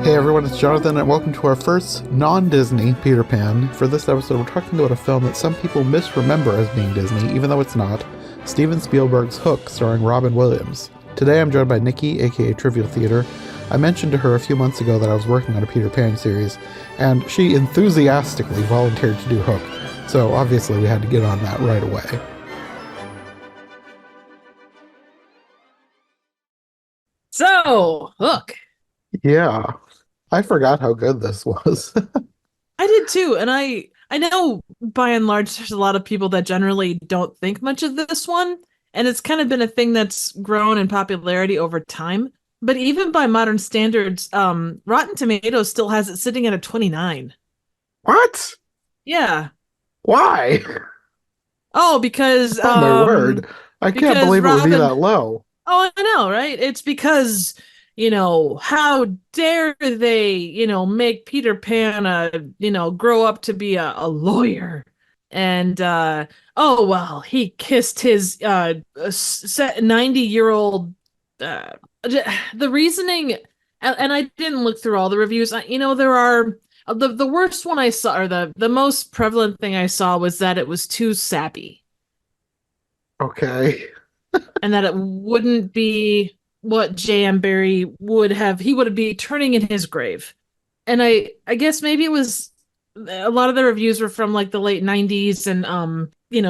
Hey everyone, it's Jonathan, and welcome to our first non-Disney Peter Pan. For this episode, we're talking about a film that some people misremember as being Disney, even though it's not. Steven Spielberg's Hook, starring Robin Williams. Today I'm joined by Nicki, aka Trivial Theater. I mentioned to her a few months ago that I was working on a Peter Pan series, and she enthusiastically volunteered to do Hook. So obviously we had to get on that right away. So, Hook. Yeah, I forgot how good this was. I did too, and I know by and large there's a lot of people that generally don't think much of this one, and it's kind of been a thing that's grown in popularity over time. But even by modern standards, Rotten Tomatoes still has it sitting at a 29. What? Yeah. Why? Oh, because Oh my word. I can't because believe it would be Robin that low. Oh, I know, right? It's because, how dare they, make Peter Pan grow up to be a lawyer. And oh well, he kissed his 90-year-old the reasoning and I didn't look through all the reviews. There are the worst one I saw, or the most prevalent thing I saw, was that it was too sappy Okay. and that it wouldn't be what J.M. Barrie would have. He would be turning in his grave. And I guess maybe it was a lot of the reviews were from like the late 90s and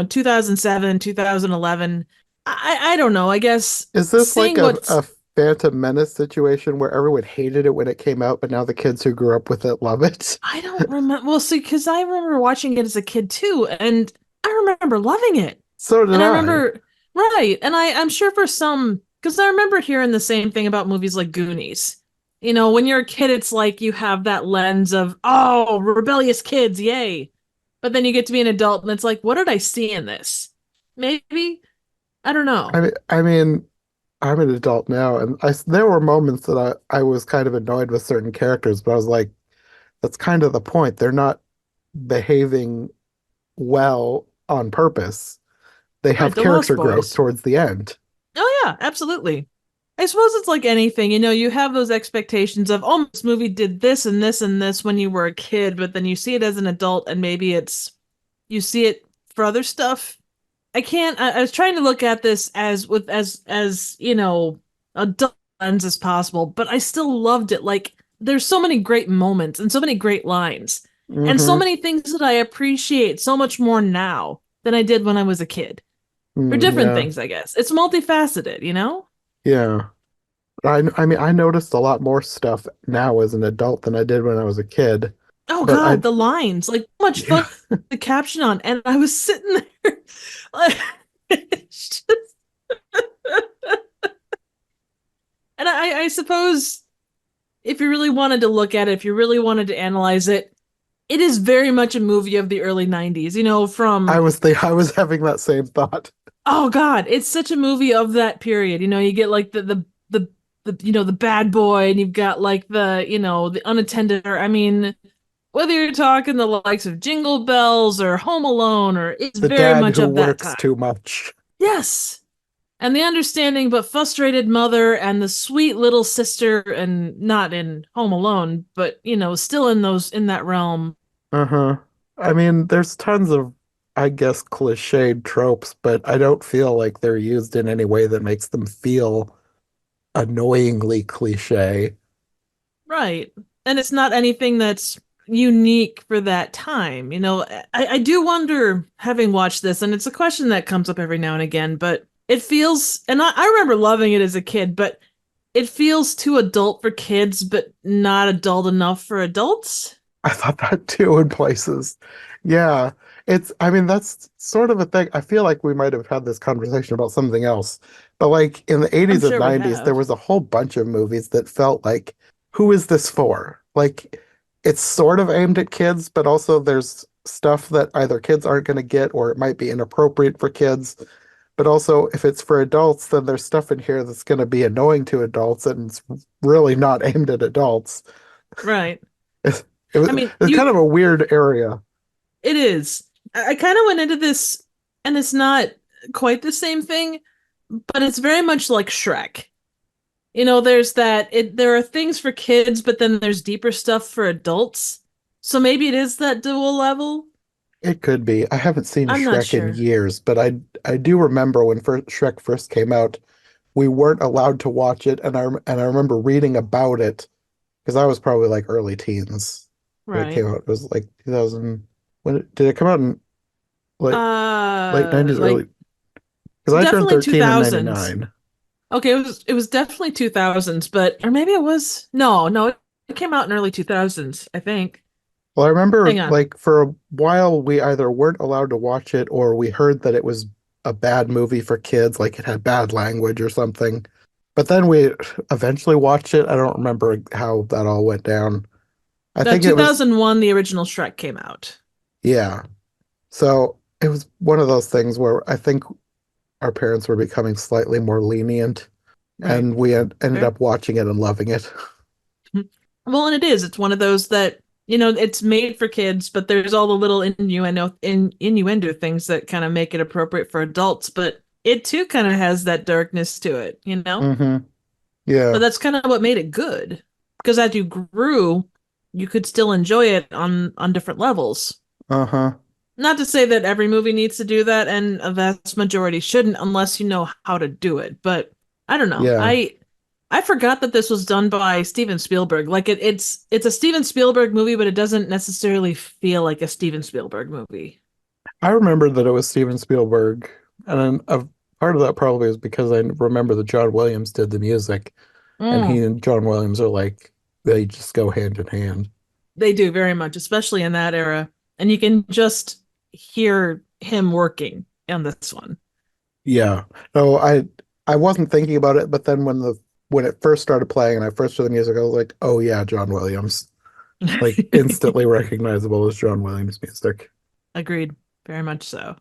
2007, 2011. I don't know. I guess Is this like seeing a what's Phantom Menace situation where everyone hated it when it came out, but now the kids who grew up with it love it? I don't remember. Well, see, because I remember watching it as a kid too, and I remember loving it. So did And I I. remember, right. And I'm sure for some, because I remember hearing the same thing about movies like Goonies. When you're a kid, it's like you have that lens of, oh, rebellious kids, yay. But then you get to be an adult and it's like, what did I see in this? Maybe? I don't know. I mean, I'm an adult now, and there were moments that I was kind of annoyed with certain characters, but I was like, that's kind of the point. They're not behaving well on purpose. They Right, have the Lost character growth Boys. towards the end. Oh, yeah, absolutely. I suppose it's like anything, you have those expectations of, oh, this movie did this and this and this when you were a kid, but then you see it as an adult and maybe you see it for other stuff. I can't. I was trying to look at this as with as adult lens as possible, but I still loved it. Like there's so many great moments and so many great lines, and so Mm-hmm. many things that I appreciate so much more now than I did when I was a kid. For different Yeah. things, I guess. It's multifaceted. Yeah. I mean, I noticed a lot more stuff now as an adult than I did when I was a kid. Oh But God, the lines, like so much yeah, fun the caption on, and I was sitting there, like, it's just, and I suppose if you really wanted to look at it, if you really wanted to analyze it, it is very much a movie of the early 90s, from I was having that same thought. oh God, it's such a movie of that period. You get like the bad boy, and you've got like the unattended, or I mean, whether you're talking the likes of Jingle Bells or Home Alone, or it's The very dad much who of that works time. too much. Yes. And the understanding but frustrated mother and the sweet little sister, and not in Home Alone, but still in that realm. Uh-huh. I mean, there's tons of, I guess, cliched tropes, but I don't feel like they're used in any way that makes them feel annoyingly cliche. Right. And it's not anything that's unique for that time. I do wonder, having watched this, and it's a question that comes up every now and again, but it feels, and I remember loving it as a kid, but it feels too adult for kids, but not adult enough for adults. I thought that too in places. Yeah. I mean, that's sort of a thing. I feel like we might have had this conversation about something else. But like in the I'm 80s and sure we 90s, there have. was a whole bunch of movies that felt like, who is this for? Like, it's sort of aimed at kids, but also there's stuff that either kids aren't going to get or it might be inappropriate for kids. But also, if it's for adults, then there's stuff in here that's going to be annoying to adults and it's really not aimed at adults. Right. It's, I mean, it's kind of a weird area. it is. I kind of went into this, and it's not quite the same thing, but it's very much like Shrek. there's there are things for kids, but then there's deeper stuff for adults. So maybe it is that dual level. It could be. I haven't seen I'm not Shrek in sure. years, but I do remember when Shrek first came out, we weren't allowed to watch it, and I remember reading about it because I was probably like early teens when it Right. came out. It was like 2000. Did it come out in like late 90s, Like early? Because I turned definitely 13 in 2000s. 99. Okay, it was definitely 2000s, but or maybe it was no, it came out in early 2000s, I think. Well, I remember Hang on. like for a while we either weren't allowed to watch it or we heard that it was a bad movie for kids, like it had bad language or something. But then we eventually watched it. I don't remember how that all went down. I think it was, 2001 the original Shrek came out. yeah. So it was one of those things where I think our parents were becoming slightly more lenient Right. and we ended Fair. up watching it and loving it. Well, and it is. It's one of those that, it's made for kids, but there's all the little innuendo things that kind of make it appropriate for adults, but it too kind of has that darkness to it. Hmm. Yeah. But that's kind of what made it good. Because as you grew, you could still enjoy it on different levels. Uh-huh. Not to say that every movie needs to do that, and a vast majority shouldn't unless you know how to do it. But I don't know. Yeah. I forgot that this was done by Steven Spielberg. Like it's a Steven Spielberg movie, but it doesn't necessarily feel like a Steven Spielberg movie. I remember that it was Steven Spielberg, and part of that probably is because I remember that John Williams did the music, and he Mm, and John Williams are like they just go hand in hand. they do very much, especially in that era, and you can just hear him working on this one. Yeah. No, I wasn't thinking about it, but then when it first started playing and I first heard the music, I was like, oh yeah, John Williams. Like instantly recognizable as John Williams music. Agreed, very much so.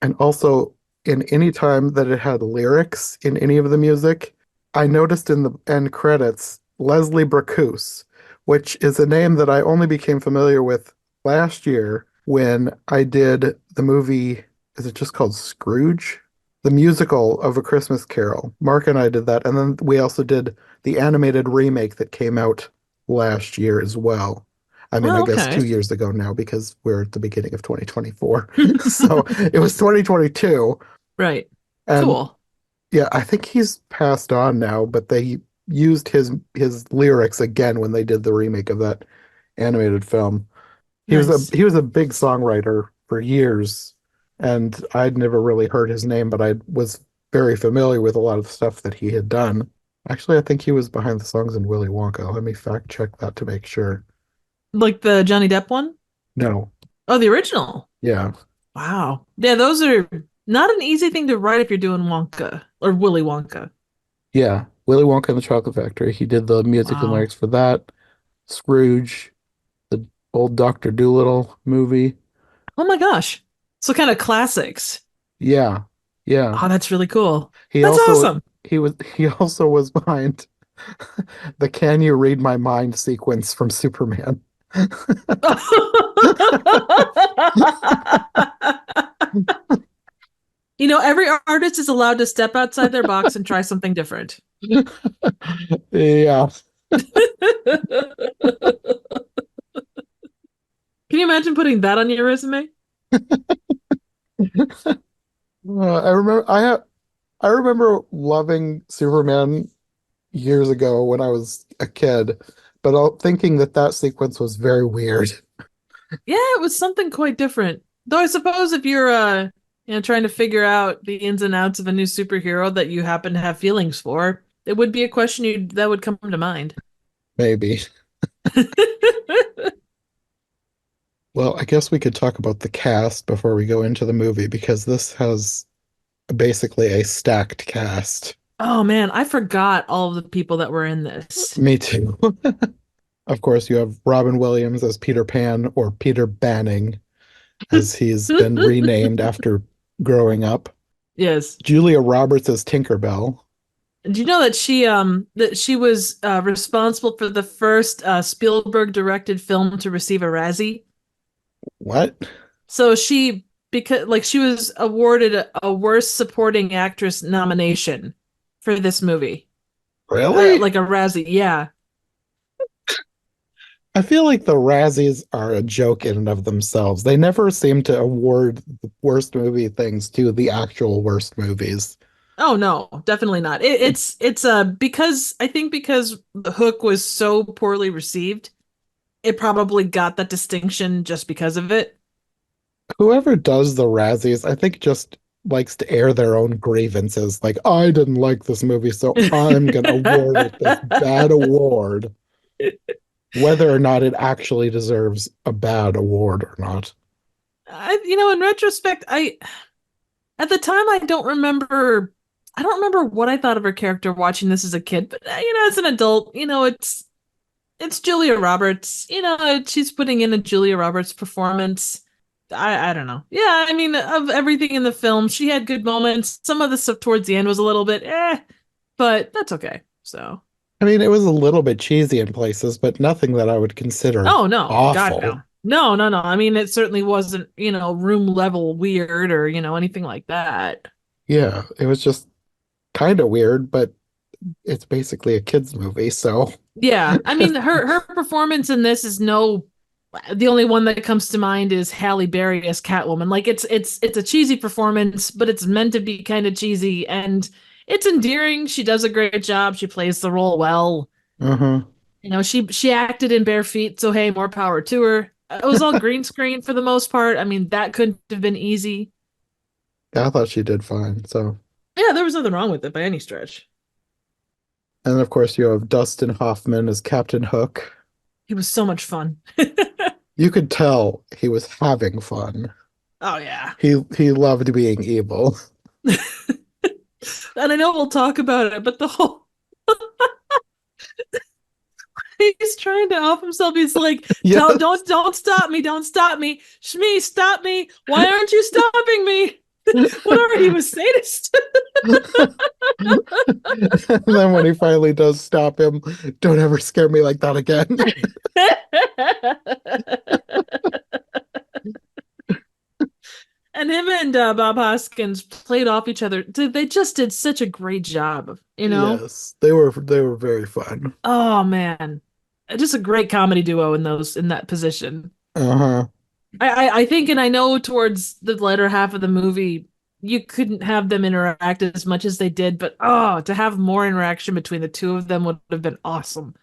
And also, in any time that it had lyrics in any of the music, I noticed in the end credits Leslie Bracus, which is a name that I only became familiar with last year when I did the movie. Is it just called Scrooge? The musical of A Christmas Carol. Mark and I did that. And then we also did the animated remake that came out last year as well. I mean, I Oh, guess okay. 2 years ago now because we're at the beginning of 2024. So it was 2022. Right. And Cool. yeah, I think he's passed on now, but they used his lyrics again when they did the remake of that animated film. Nice. He was a big songwriter for years, and I'd never really heard his name, but I was very familiar with a lot of the stuff that he had done. Actually, I think he was behind the songs in Willy Wonka. Let me fact check that to make sure. Like the Johnny Depp one? No. Oh, the original. Yeah. Wow. Yeah, those are not an easy thing to write if you're doing Wonka or Willy Wonka. Yeah. Willy Wonka and the Chocolate Factory. He did the music and Wow. lyrics for that. Scrooge, the old Doctor Dolittle movie. Oh my gosh. So kind of classics. Yeah. Yeah. Oh, that's really cool. He That's also awesome. he also was behind the Can You Read My Mind sequence from Superman. Every artist is allowed to step outside their box and try something different. Yeah. Can you imagine putting that on your resume? I remember loving Superman years ago when I was a kid, but thinking that that sequence was very weird. Yeah, it was something quite different. Though I suppose if you're trying to figure out the ins and outs of a new superhero that you happen to have feelings for, it would be a question that would come to mind. Maybe. Well, I guess we could talk about the cast before we go into the movie because this has basically a stacked cast. Oh man, I forgot all of the people that were in this. Me too. Of course, you have Robin Williams as Peter Pan or Peter Banning, as he's been renamed after growing up. Yes. Julia Roberts as Tinkerbell. Do you know that she was responsible for the first Spielberg directed film to receive a Razzie? What? So she was awarded a worst supporting actress nomination for this movie. Really? like a Razzie. Yeah. I feel like the Razzies are a joke in and of themselves. They never seem to award the worst movie things to the actual worst movies. Oh no, definitely not. It's because I think because the Hook was so poorly received, it probably got that distinction just because of it. Whoever does the Razzies, I think just likes to air their own grievances. Like, I didn't like this movie, so I'm gonna award it this bad award, whether or not it actually deserves a bad award or not. In retrospect, I at the time I don't remember what I thought of her character watching this as a kid, but as an adult, it's Julia Roberts. She's putting in a Julia Roberts performance. I don't know. Yeah, I mean, of everything in the film, she had good moments. Some of the stuff towards the end was a little bit but that's okay. So, I mean, it was a little bit cheesy in places, but nothing that I would consider oh no, God awful. no. No, no, no. I mean, it certainly wasn't, room level weird or, anything like that. Yeah, it was just kind of weird, but it's basically a kids movie, so Yeah, I mean her performance in this is no the only one that comes to mind is Halle Berry as Catwoman. Like it's a cheesy performance, but it's meant to be kind of cheesy and it's endearing. She does a great job. She plays the role well. uh-huh. She acted in bare feet, so hey, more power to her. It was all green screen for the most part. I mean, that couldn't have been easy. I thought she did fine. So, Yeah, there was nothing wrong with it by any stretch. and of course you have Dustin Hoffman as Captain Hook. He was so much fun. You could tell he was having fun. Oh yeah. He loved being evil. And I know we'll talk about it, but the whole he's trying to off himself. He's like, "Tell, Yes. don't stop me, don't stop me, Shmi, stop me! Why aren't you stopping me?" Whatever he was sadist. And then when he finally does stop him, don't ever scare me like that again. And him and Bob Hoskins played off each other. They just did such a great job, you know? Yes, they were very fun. Oh man, just a great comedy duo in that position. Uh-huh. I think, and I know towards the latter half of the movie, you couldn't have them interact as much as they did, but to have more interaction between the two of them would have been awesome.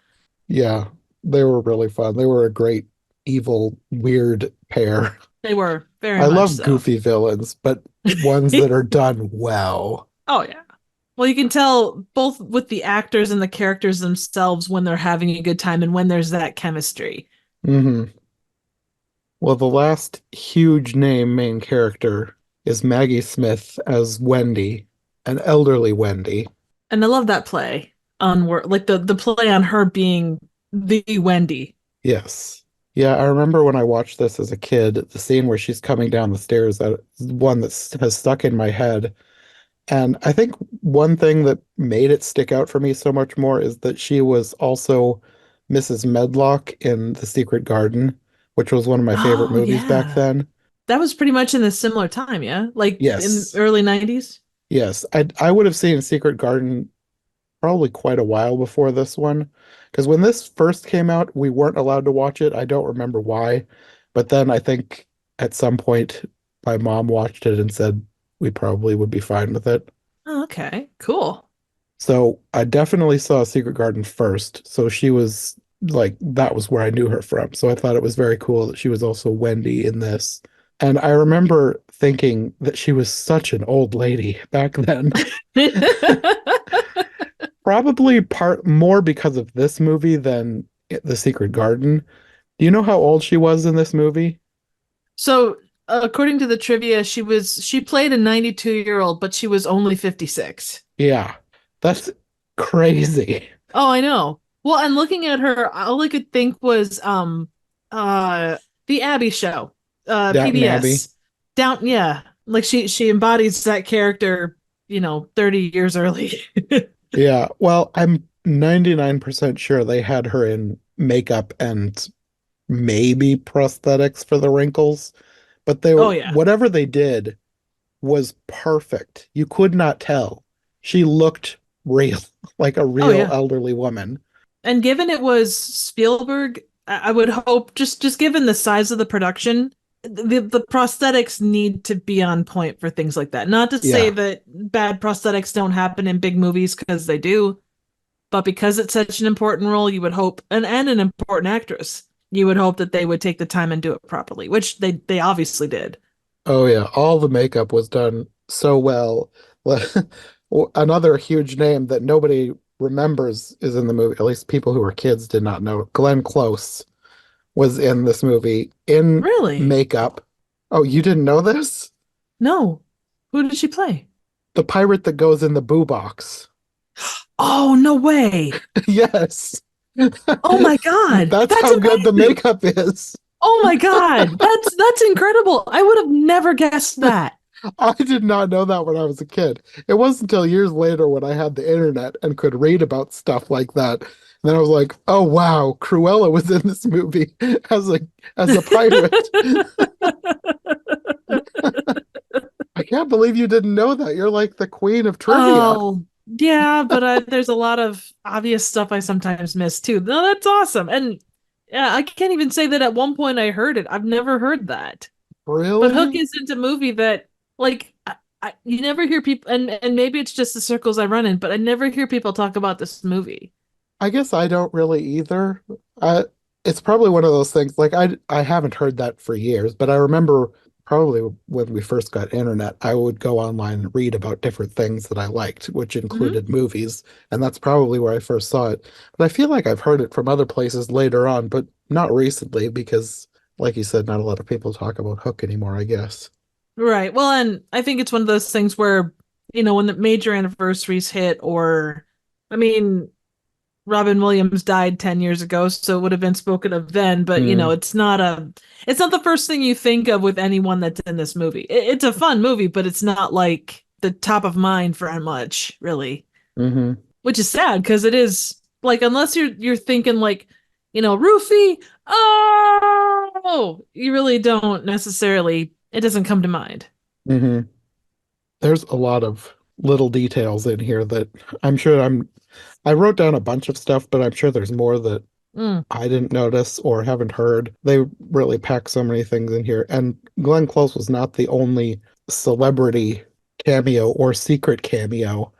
Yeah, they were really fun. They were a great evil weird pair. They were very I much love so. goofy villains, but ones that are done well. Oh yeah. Well, you can tell both with the actors and the characters themselves when they're having a good time and when there's that chemistry. Hmm. Well, the last huge name main character is Maggie Smith as Wendy, an elderly Wendy. And I love that play on word, like the play on her being the Wendy. Yes. Yeah, I remember when I watched this as a kid, the scene where she's coming down the stairs, that is one that has stuck in my head. And I think one thing that made it stick out for me so much more is that she was also Mrs. Medlock in The Secret Garden, which was one of my favorite Oh movies back yeah. then. That was pretty much in a similar time, yeah? Like in Yes. early 90s. Yes. I would have seen Secret Garden probably quite a while before this one. Because when this first came out, we weren't allowed to watch it. I don't remember why. But then I think at some point my mom watched it and said we probably would be fine with it. Oh, okay. Cool. So I definitely saw Secret Garden first. So she was like, that was where I knew her from. So I thought it was very cool that she was also Wendy in this. And I remember thinking that she was such an old lady back then. Probably part more because of this movie than The Secret Garden. Do you know how old she was in this movie? So, according to the trivia, she played a 92-year-old, but she was only 56. Yeah, that's crazy. Oh, I know. Well, and looking at her, all I could think was uh the Abby show, Downton Abbey. PBS. Down, yeah. Like she embodies that character, 30 years early. Yeah, well, I'm 99% sure they had her in makeup and maybe prosthetics for the wrinkles, but Oh yeah. whatever they did was perfect. You could not tell. She looked real, like a Oh real yeah. elderly woman. And given it was Spielberg, I would hope just given the size of the production, the prosthetics need to be on point for things like that. Not to say Yeah. that bad prosthetics don't happen in big movies because they do, but because it's such an important role, you would hope and an important actress, you would hope that they would take the time and do it properly, which they obviously did. Oh yeah, all the makeup was done so well. Another huge name that nobody remembers is in the movie. At least people who were kids did not know. Glenn Close was in this movie in Really? makeup. Oh, you didn't know this? No. Who did she play? The pirate that goes in the boo box. Oh, no way. Yes. Oh my God. That's That's how good the amazing. makeup is. Oh my God. That's incredible. I would have never guessed that. I did not know that when I was a kid. It wasn't until years later when I had the internet and could read about stuff like that. And then I was like, "Oh wow, Cruella was in this movie as a pirate." I can't believe you didn't know that. You're like the queen of trivia. Oh, yeah, but there's a lot of obvious stuff I sometimes miss too. No, that's awesome. And yeah, I can't even say that at one point I heard it. I've never heard that. But Hook Really? isn't a movie that like you never hear people and maybe it's just the circles I run in, but I never hear people talk about this movie. I guess I don't really either. It's probably one of those things like I haven't heard that for years, but I remember probably when we first got internet, I would go online and read about different things that I liked, which Hmm. included movies, and that's probably where I first saw it. But I feel like I've heard it from other places later on, but not recently because, like you said, not a lot of people talk about Hook anymore, I guess. Right. Well, and I think it's one of those things where, when the major anniversaries hit, or, I mean, Robin Williams died 10 years ago, so it would have been spoken of then, but, Mm, it's not the first thing you think of with anyone that's in this movie. It's a fun movie, but it's not like the top of mind for much, really, hmm which is sad because it is like, unless you're thinking like, Roofy, oh, you really don't necessarily, it doesn't come to mind. hmm There's a lot of little details in here that I'm sure I wrote down a bunch of stuff, but I'm sure there's more that Mm. I didn't notice or haven't heard. They really pack so many things in here. And Glenn Close was not the only celebrity cameo or secret cameo.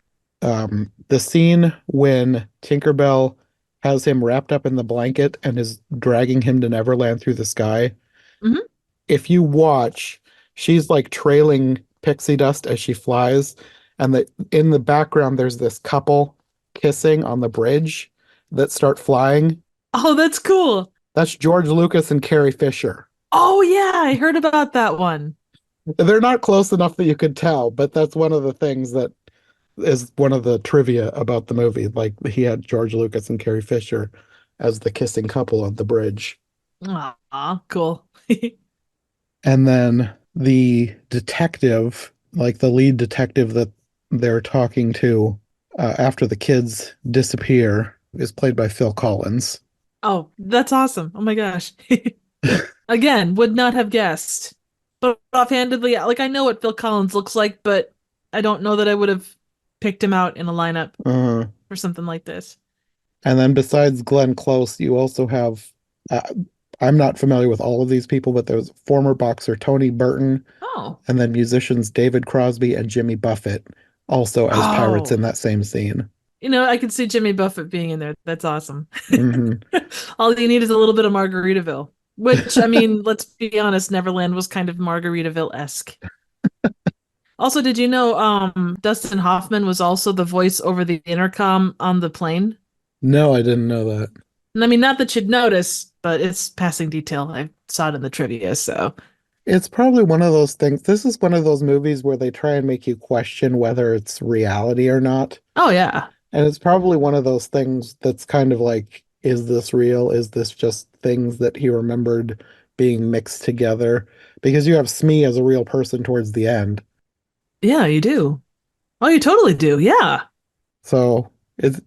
The scene when Tinkerbell has him wrapped up in the blanket and is dragging him to Neverland through the sky. Hmm. If you watch, she's like trailing pixie dust as she flies, and in the background there's this couple kissing on the bridge that start flying. Oh, that's cool. That's George Lucas and Carrie Fisher. Oh yeah, I heard about that one. They're not close enough that you could tell, but that's one of the things that is one of the trivia about the movie. Like he had George Lucas and Carrie Fisher as the kissing couple on the bridge. Aw, cool. And then the detective, like the lead detective that they're talking to after the kids disappear, is played by Phil Collins. Oh, that's awesome. Oh my gosh. Again, would not have guessed. But offhandedly, like, I know what Phil Collins looks like, but I don't know that I would have picked him out in a lineup Uh, for something like this. and then besides Glenn Close, you also have, uh, I'm not familiar with all of these people, but there's former boxer Tony Burton, Oh. and then musicians David Crosby and Jimmy Buffett also as pirates Oh. in that same scene. I could see Jimmy Buffett being in there. That's awesome. Hmm All you need is a little bit of Margaritaville, which, I mean, let's be honest, Neverland was kind of Margaritaville-esque. Also, did you know Dustin Hoffman was also the voice over the intercom on the plane? No, I didn't know that. And I mean, not that you'd notice, but it's passing detail. I saw it in the trivia, so. It's probably one of those things. This is one of those movies where they try and make you question whether it's reality or not. Oh yeah. And it's probably one of those things that's kind of like, is this real? Is this just things that he remembered being mixed together? Because you have Smee as a real person towards the end. Yeah, you do. Oh, you totally do. Yeah. So it's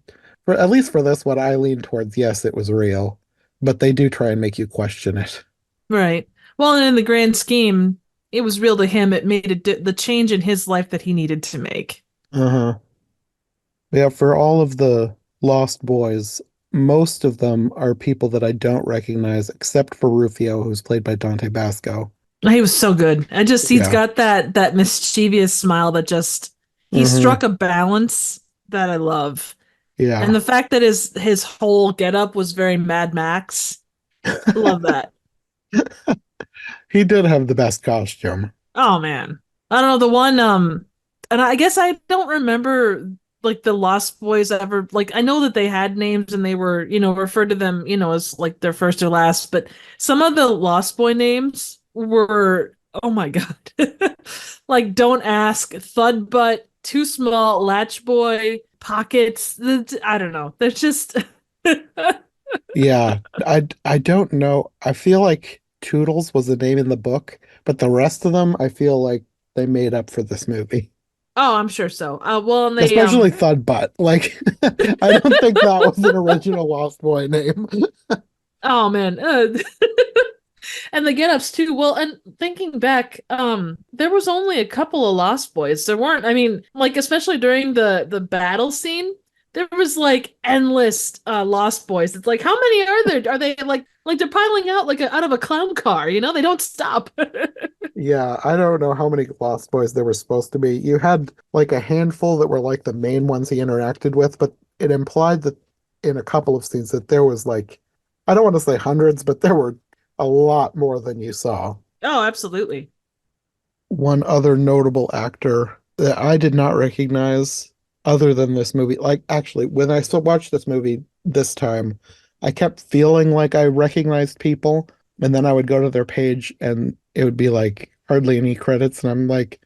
for at least for this one, I lean towards yes, it was real. But they do try and make you question it. Right. Well, and in the grand scheme, it was real to him. It made the change in his life that he needed to make. Uh-huh. Yeah, for all of the Lost Boys, most of them are people that I don't recognize, except for Rufio, who's played by Dante Basco. He was so good. I just he's Yeah. got that mischievous smile that just he Hmm. struck a balance that I love. And Yeah. the fact that his whole getup was very Mad Max. Love that. He did have the best costume. Oh man. I don't know the one and I guess I don't remember like the Lost Boys ever like I know that they had names and they were, referred to them, as like their first or last, but some of the Lost Boy names were oh my God. Like don't ask, Thud Butt, Too Small, Latch Boy, Pockets. I don't know. There's just Yeah, I don't know. I feel like Toodles was a name in the book, but the rest of them I feel like they made up for this movie. Oh, I'm sure so. Well, and they Especially Thud Butt. Like I don't think that was an original Lost Boy name. oh man, and the get-ups too. Well, and thinking back, there was only a couple of Lost Boys. There weren't. I mean, like especially during the battle scene, there was like endless Lost Boys. It's like how many are there? Are they like they're piling out like out of a clown car? They don't stop. Yeah, I don't know how many Lost Boys there were supposed to be. You had like a handful that were like the main ones he interacted with, but it implied that in a couple of scenes that there was like, I don't want to say hundreds, but there were a lot more than you saw. Oh, absolutely. One other notable actor that I did not recognize other than this movie, like actually, when I still watched this movie this time, I kept feeling like I recognized people, and then I would go to their page and it would be like hardly any credits, and I'm like,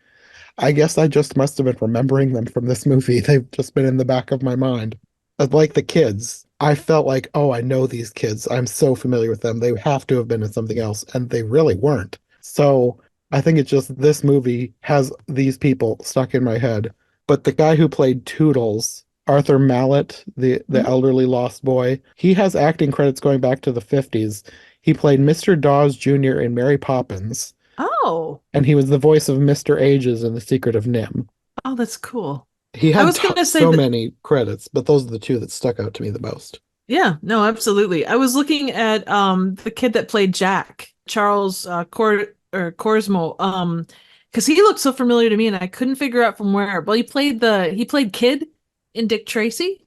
I guess I just must have been remembering them from this movie. They've just been in the back of my mind. Like the kids, I felt like, oh, I know these kids. I'm so familiar with them. They have to have been in something else, and they really weren't. So I think it's just this movie has these people stuck in my head. But the guy who played Toodles, Arthur Mallet, the Mhm. elderly lost boy, he has acting credits going back to the 50s. He played Mr. Dawes Jr. in Mary Poppins, Oh, and he was the voice of Mr. Ages in The Secret of Nim. oh, that's cool. He I had was gonna say so that. many credits, but those are the two that stuck out to me the most. Yeah, no, absolutely. I was looking at the kid that played Jack, Charles Corsmo, because he looked so familiar to me and I couldn't figure out from where. Well, he played Kid in Dick Tracy,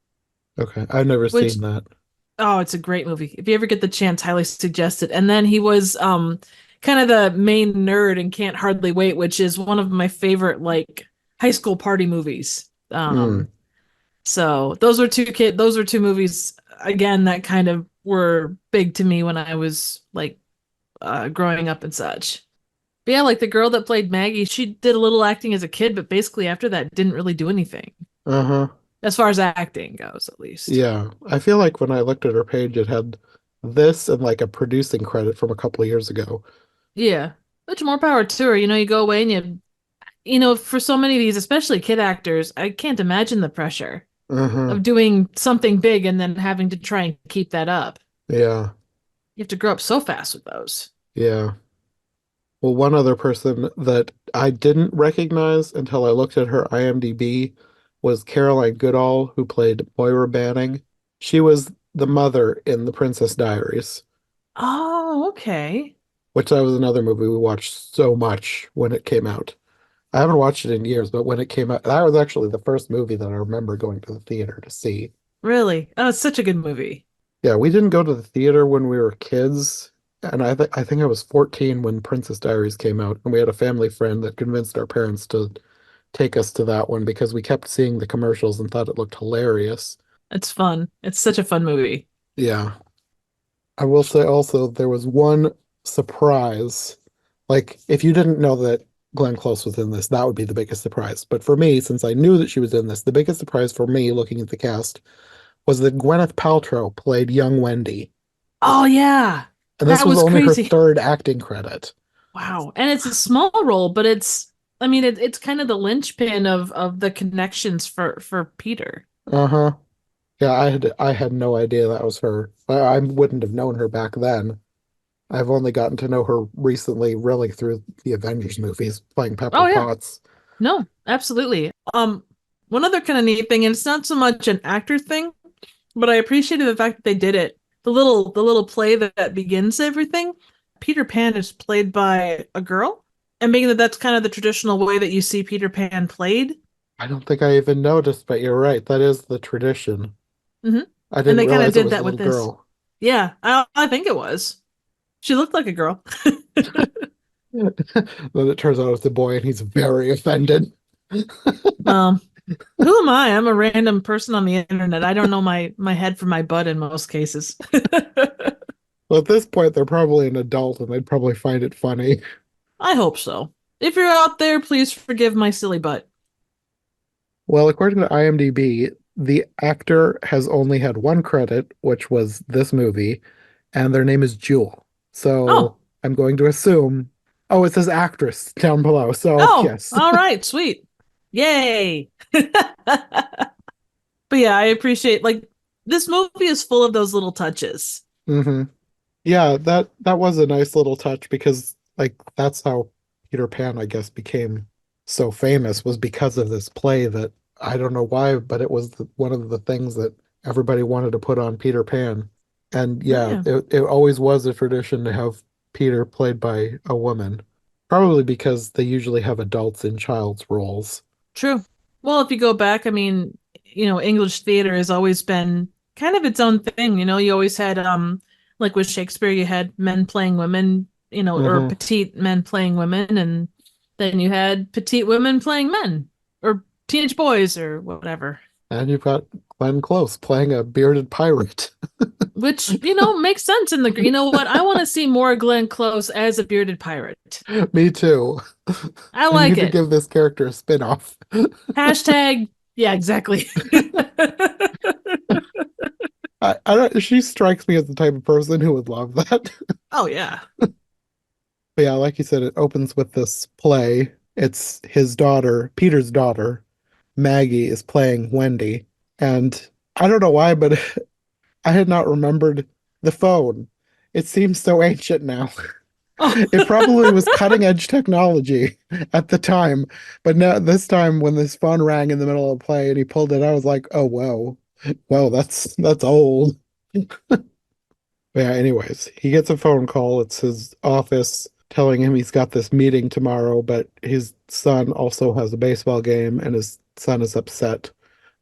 Okay, I've never which seen that. oh, it's a great movie. If you ever get the chance, highly suggest it. And then he was kind of the main nerd in Can't Hardly Wait, which is one of my favorite like high school party movies. Hmm. So those were two movies again that kind of were big to me when I was like growing up and such. But yeah, like the girl that played Maggie, she did a little acting as a kid, but basically after that didn't really do anything. Uh-huh. As far as acting goes, at least. Yeah. I feel like when I looked at her page, it had this and like a producing credit from a couple of years ago. Yeah. Which more power to her. You go away and for so many of these, especially kid actors, I can't imagine the pressure Uh-huh. of doing something big and then having to try and keep that up. Yeah. You have to grow up so fast with those. Yeah. Well, one other person that I didn't recognize until I looked at her IMDb was Caroline Goodall, who played Moira Banning. She was the mother in The Princess Diaries, Oh, okay. which that was another movie we watched so much when it came out. I haven't watched it in years, but when it came out, that was actually the first movie that I remember going to the theater to see. Really? Oh, it's such a good movie. Yeah, we didn't go to the theater when we were kids, and I think I was 14 when Princess Diaries came out, and we had a family friend that convinced our parents to take us to that one because we kept seeing the commercials and thought it looked hilarious. It's fun. It's such a fun movie. Yeah. I will say also there was one surprise. Like if you didn't know that Glenn Close was in this, that would be the biggest surprise. But for me, since I knew that she was in this, the biggest surprise for me looking at the cast was that Gwyneth Paltrow played young Wendy. Oh yeah. And this That was was only her crazy. third acting credit. Wow. And it's a small role, but I mean it's kind of the linchpin of the connections for Peter. Uh-huh. Yeah, I had no idea that was her. I wouldn't have known her back then. I've only gotten to know her recently, really through the Avengers movies, playing Pepper Oh yeah. Potts. No, absolutely. One other kind of neat thing, and it's not so much an actor thing, but I appreciated the fact that they did it. The little play that begins everything. Peter Pan is played by a girl, and being that that's kind of the traditional way that you see Peter Pan played. I don't think I even noticed, but you're right. That is the tradition. Hmm. I And didn't they kind of realize it did was a that with little this. girl. Yeah, I think it was. She looked like a girl. Then it turns out it's a boy and he's very offended. Well, who am I? I'm a random person on the internet. I don't know my head from my butt in most cases. Well, at this point, they're probably an adult and they'd probably find it funny. I hope so. If you're out there, please forgive my silly butt. Well, according to IMDb, the actor has only had one credit, which was this movie, and their name is Jewel. So Oh, I'm going to assume, oh, it says actress down below. So oh, yes. all right, sweet. Yay. But yeah, I appreciate like this movie is full of those little touches. Hmm. Yeah, that was a nice little touch because like that's how Peter Pan, I guess, became so famous was because of this play that I don't know why, but it was one of the things that everybody wanted to put on Peter Pan. And Oh yeah, yeah. it always was a tradition to have Peter played by a woman. Probably because they usually have adults in child's roles. True. Well, if you go back, I mean, English theater has always been kind of its own thing. You always had like with Shakespeare, you had men playing women, or Hmm. petite men playing women, and then you had petite women playing men or teenage boys or whatever. And you've got Glenn Close playing a bearded pirate. Which, makes sense in the you know what? I want to see more Glenn Close as a bearded pirate. Me too. I They like need to it. give this character a spin-off. Hashtag, yeah, exactly. I don't, she strikes me as the type of person who would love that. Oh yeah. But yeah, like you said, it opens with this play. It's his daughter, Peter's daughter, Maggie, is playing Wendy. And I don't know why, but I had not remembered the phone. It seems so ancient now. Oh, It probably was cutting edge technology at the time, but now this time when this phone rang in the middle of the play and he pulled it, I was like, oh whoa, whoa, that's old. Yeah, anyways, he gets a phone call. It's his office telling him he's got this meeting tomorrow, but his son also has a baseball game, and his son is upset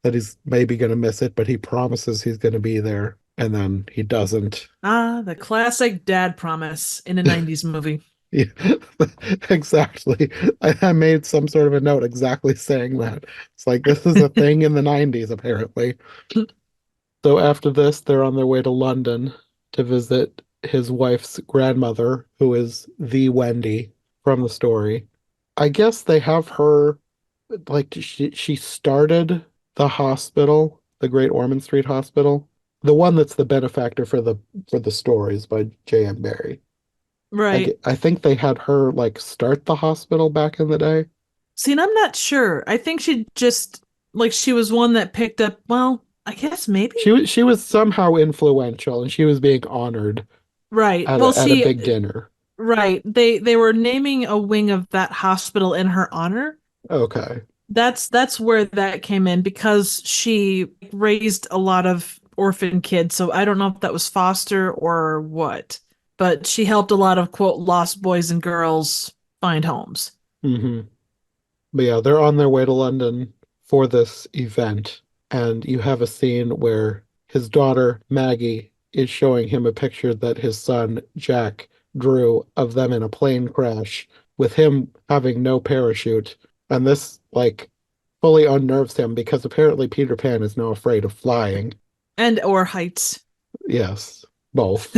that he's maybe going to miss it, but he promises he's going to be there, and then he doesn't. the classic dad promise in a 90s movie. Yeah, exactly. I made some sort of a note exactly saying that. It's like this is a thing in the 90s, apparently. So after this, they're on their way to London to visit his wife's grandmother, who is the Wendy from the story. I guess they have her like she started the hospital, the Great Ormond Street Hospital, the one that's the benefactor for the stories by J.M. Barrie. Right. I think they had her like start the hospital back in the day. See, and I'm not sure. I think she just like she was one that picked up, well, I guess maybe. She was somehow influential and she was being honored Right. at Well, a big dinner. right. They were naming a wing of that hospital in her honor. Okay. That's where that came in because she raised a lot of orphan kids. So I don't know if that was foster or what, but she helped a lot of quote lost boys and girls find homes. Hmm. But yeah, they're on their way to London for this event, and you have a scene where his daughter Maggie is showing him a picture that his son Jack drew of them in a plane crash with him having no parachute. And this like fully unnerves him because apparently Peter Pan is now afraid of flying. And or heights. Yes, both.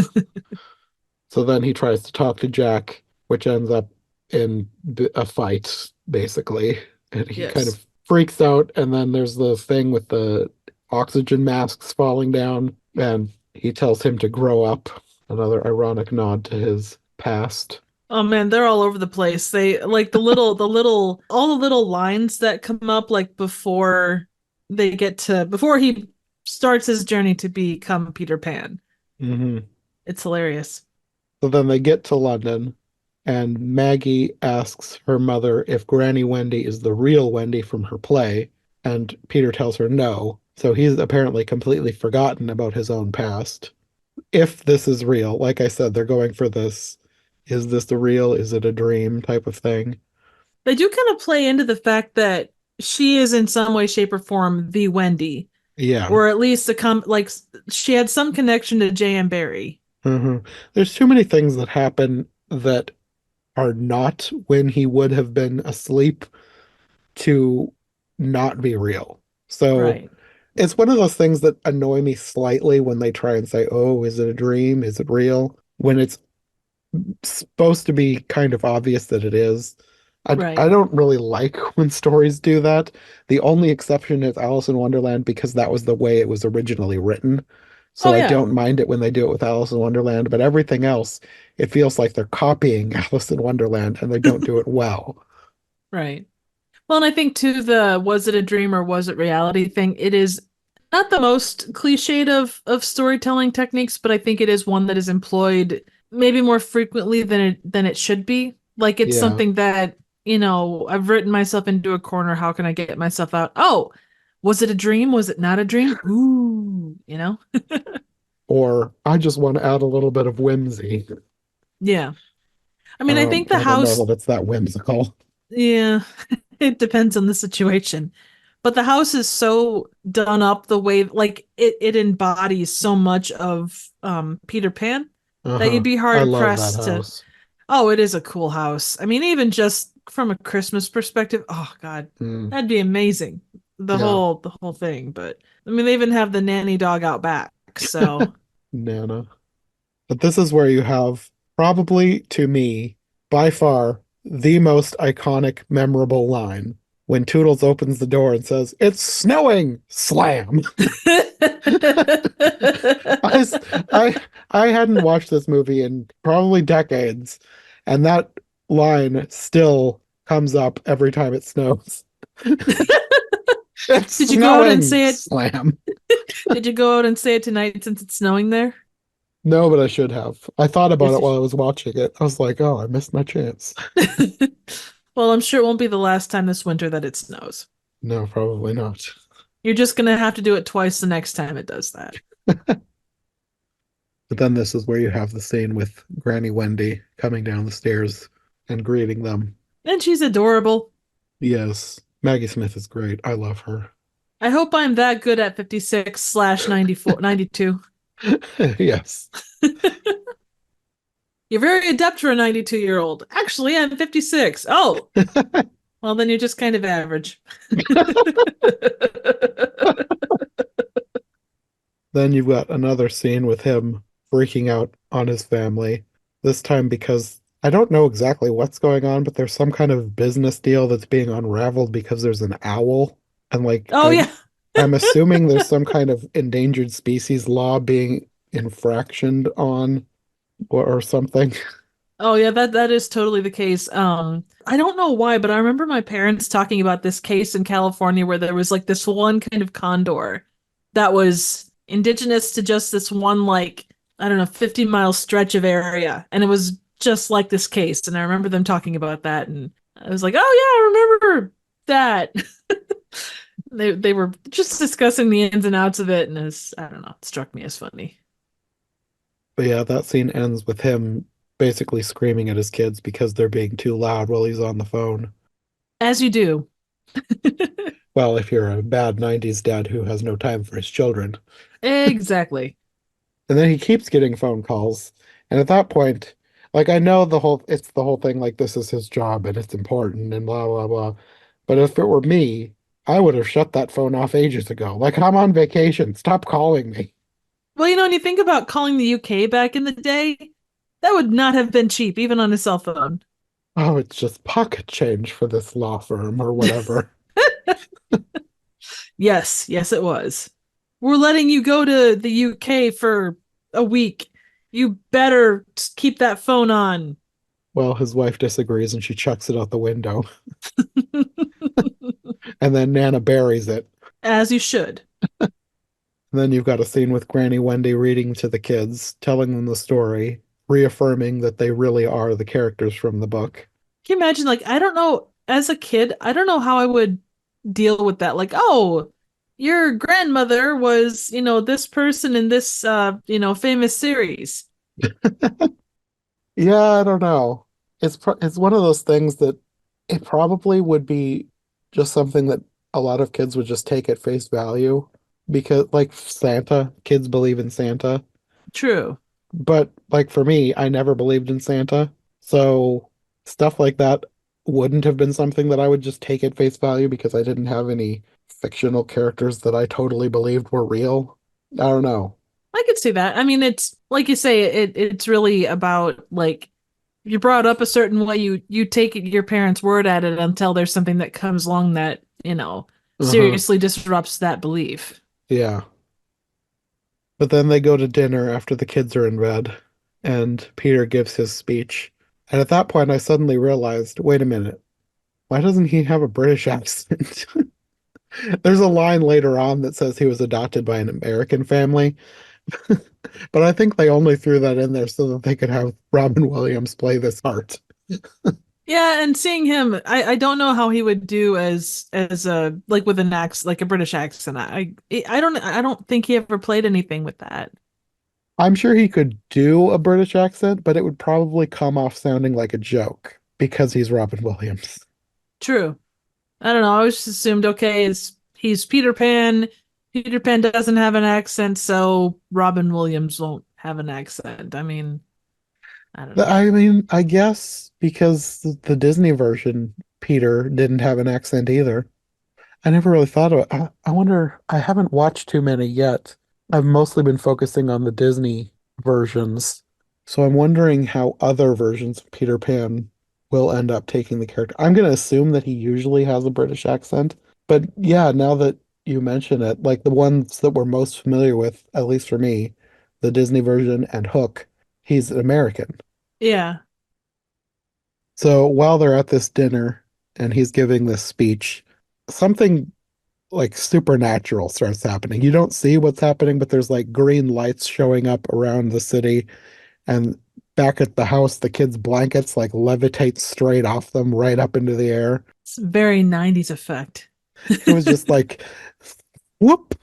So then he tries to talk to Jack, which ends up in a fight, basically. And he kind Yes. of freaks out. And then there's the thing with the oxygen masks falling down. And he tells him to grow up. Another ironic nod to his past. Oh man, they're all over the place. They like all the little lines that come up like before he starts his journey to become Peter Pan. Hmm. It's hilarious. So then they get to London, and Maggie asks her mother if Granny Wendy is the real Wendy from her play. And Peter tells her no. So he's apparently completely forgotten about his own past. If this is real, like I said, they're going for this, is this the real, is it a dream type of thing? They do kind of play into the fact that she is in some way, shape, or form the Wendy, Yeah. or at least like she had some connection to J.M. Barrie. hmm There's too many things that happen that are not when he would have been asleep to not be real. So Right. it's one of those things that annoy me slightly when they try and say, oh, is it a dream? Is it real? When it's supposed to be kind of obvious that it is. I Right. don't really like when stories do that. The only exception is Alice in Wonderland because that was the way it was originally written. Oh So I yeah. don't mind it when they do it with Alice in Wonderland, but everything else, it feels like they're copying Alice in Wonderland and they don't do it well. Right. Well, and I think too the was it a dream or was it reality thing, it is not the most cliched of storytelling techniques, but I think it is one that is employed maybe more frequently than it should be. Like it's Yeah. something that, I've written myself into a corner. How can I get myself out? Oh, was it a dream? Was it not a dream? Ooh, you know? Or I just want to add a little bit of whimsy. Yeah. I mean, I think the I don't know house, that it's that whimsical. yeah, it depends on the situation. But the house is so done up the way like it embodies so much of Peter Pan that Uh-huh. you'd be I hard love that pressed to. house. Oh, it is a cool house. I mean, even just from a Christmas perspective, oh God, Mm, that'd be amazing. yeah. The whole thing. But I mean, they even have the nanny dog out back. So Nana. But this is where you have probably, to me, by far, the most iconic, memorable line when Toodles opens the door and says, "It's snowing!" Slam. I, s- I, I hadn't watched this movie in probably decades, and that line still comes up every time it snows. It's Did you go out and snowing! say it? Slam. Did you go out and say it tonight since it's snowing there? No, but I should have. I thought about Yes, it you while I was watching it. I was like, oh, I missed my chance. should. Well, I'm sure it won't be the last time this winter that it snows. No, probably not. You're just gonna have to do it twice the next time it does that. But then this is where you have the scene with Granny Wendy coming down the stairs and greeting them. And she's adorable. Yes, Maggie Smith is great. I love her. I hope I'm that good at 56/94, 92. Yes. You're very adept for a 92-year-old. Actually, I'm 56. Oh, well, then you're just kind of average. Then you've got another scene with him freaking out on his family. This time because I don't know exactly what's going on, but there's some kind of business deal that's being unraveled because there's an owl. And like Oh, yeah. I'm assuming there's some kind of endangered species law being infractioned on or something. Oh yeah, that is totally the case. I don't know why, but I remember my parents talking about this case in California where there was like this one kind of condor that was indigenous to just this one like, I don't know, 50-mile stretch of area. And it was just like this case. And I remember them talking about that and I was like, "Oh yeah, I remember that." They were just discussing the ins and outs of it and I don't know, it struck me as funny. But yeah, that scene ends with him basically screaming at his kids because they're being too loud while he's on the phone. As you do. Well, if you're a bad 90s dad who has no time for his children. Exactly. And then he keeps getting phone calls. And at that point, like I know it's the whole thing like this is his job and it's important and blah blah blah. But if it were me, I would have shut that phone off ages ago. Like I'm on vacation. Stop calling me. Well, when you think about calling the UK back in the day, that would not have been cheap, even on a cell phone. Oh, it's just pocket change for this law firm or whatever. Yes, yes, it was. We're letting you go to the UK for a week. You better keep that phone on. Well, his wife disagrees and she chucks it out the window. And then Nana buries it. As you should. And then you've got a scene with Granny Wendy reading to the kids, telling them the story, reaffirming that they really are the characters from the book. Can you imagine? Like, I don't know, as a kid, I don't know how I would. deal with that. Like, oh, your grandmother was, this person in this, famous series. Yeah, I don't know. It's one of those things that it probably would be just something that a lot of kids would just take at face value because like Santa, kids believe in Santa. True. But like for me, I never believed in Santa. So stuff like that wouldn't have been something that I would just take at face value because I didn't have any fictional characters that I totally believed were real. I don't know. I could see that. I mean, it's like you say, it's really about like you brought up a certain way, you take your parents' word at it until there's something that comes along that, Uh-huh. seriously disrupts that belief. Yeah. But then they go to dinner after the kids are in bed, and Peter gives his speech. And at that point, I suddenly realized, wait a minute, why doesn't he have a British accent? There's a line later on that says he was adopted by an American family, but I think they only threw that in there so that they could have Robin Williams play this part. Yeah, and seeing him, I don't know how he would do as a like with an accent, like a British accent. I don't think he ever played anything with that. I'm sure he could do a British accent, but it would probably come off sounding like a joke because he's Robin Williams. True. I don't know. I always just assumed, okay, is he's Peter Pan. Peter Pan doesn't have an accent, so Robin Williams won't have an accent. I mean, I don't know. I mean, I guess because the Disney version, Peter didn't have an accent either. I never really thought of it. I wonder, I haven't watched too many yet. I've mostly been focusing on the Disney versions. So I'm wondering how other versions of Peter Pan will end up taking the character. I'm going to assume that he usually has a British accent. But yeah, now that you mention it, like the ones that we're most familiar with, at least for me, the Disney version and Hook, he's an American. Yeah. So while they're at this dinner and he's giving this speech, something like supernatural starts happening. You don't see what's happening, but there's like green lights showing up around the city. And back at the house, the kids' blankets like levitate straight off them right up into the air. It's a very 90s effect. It was just like, whoop.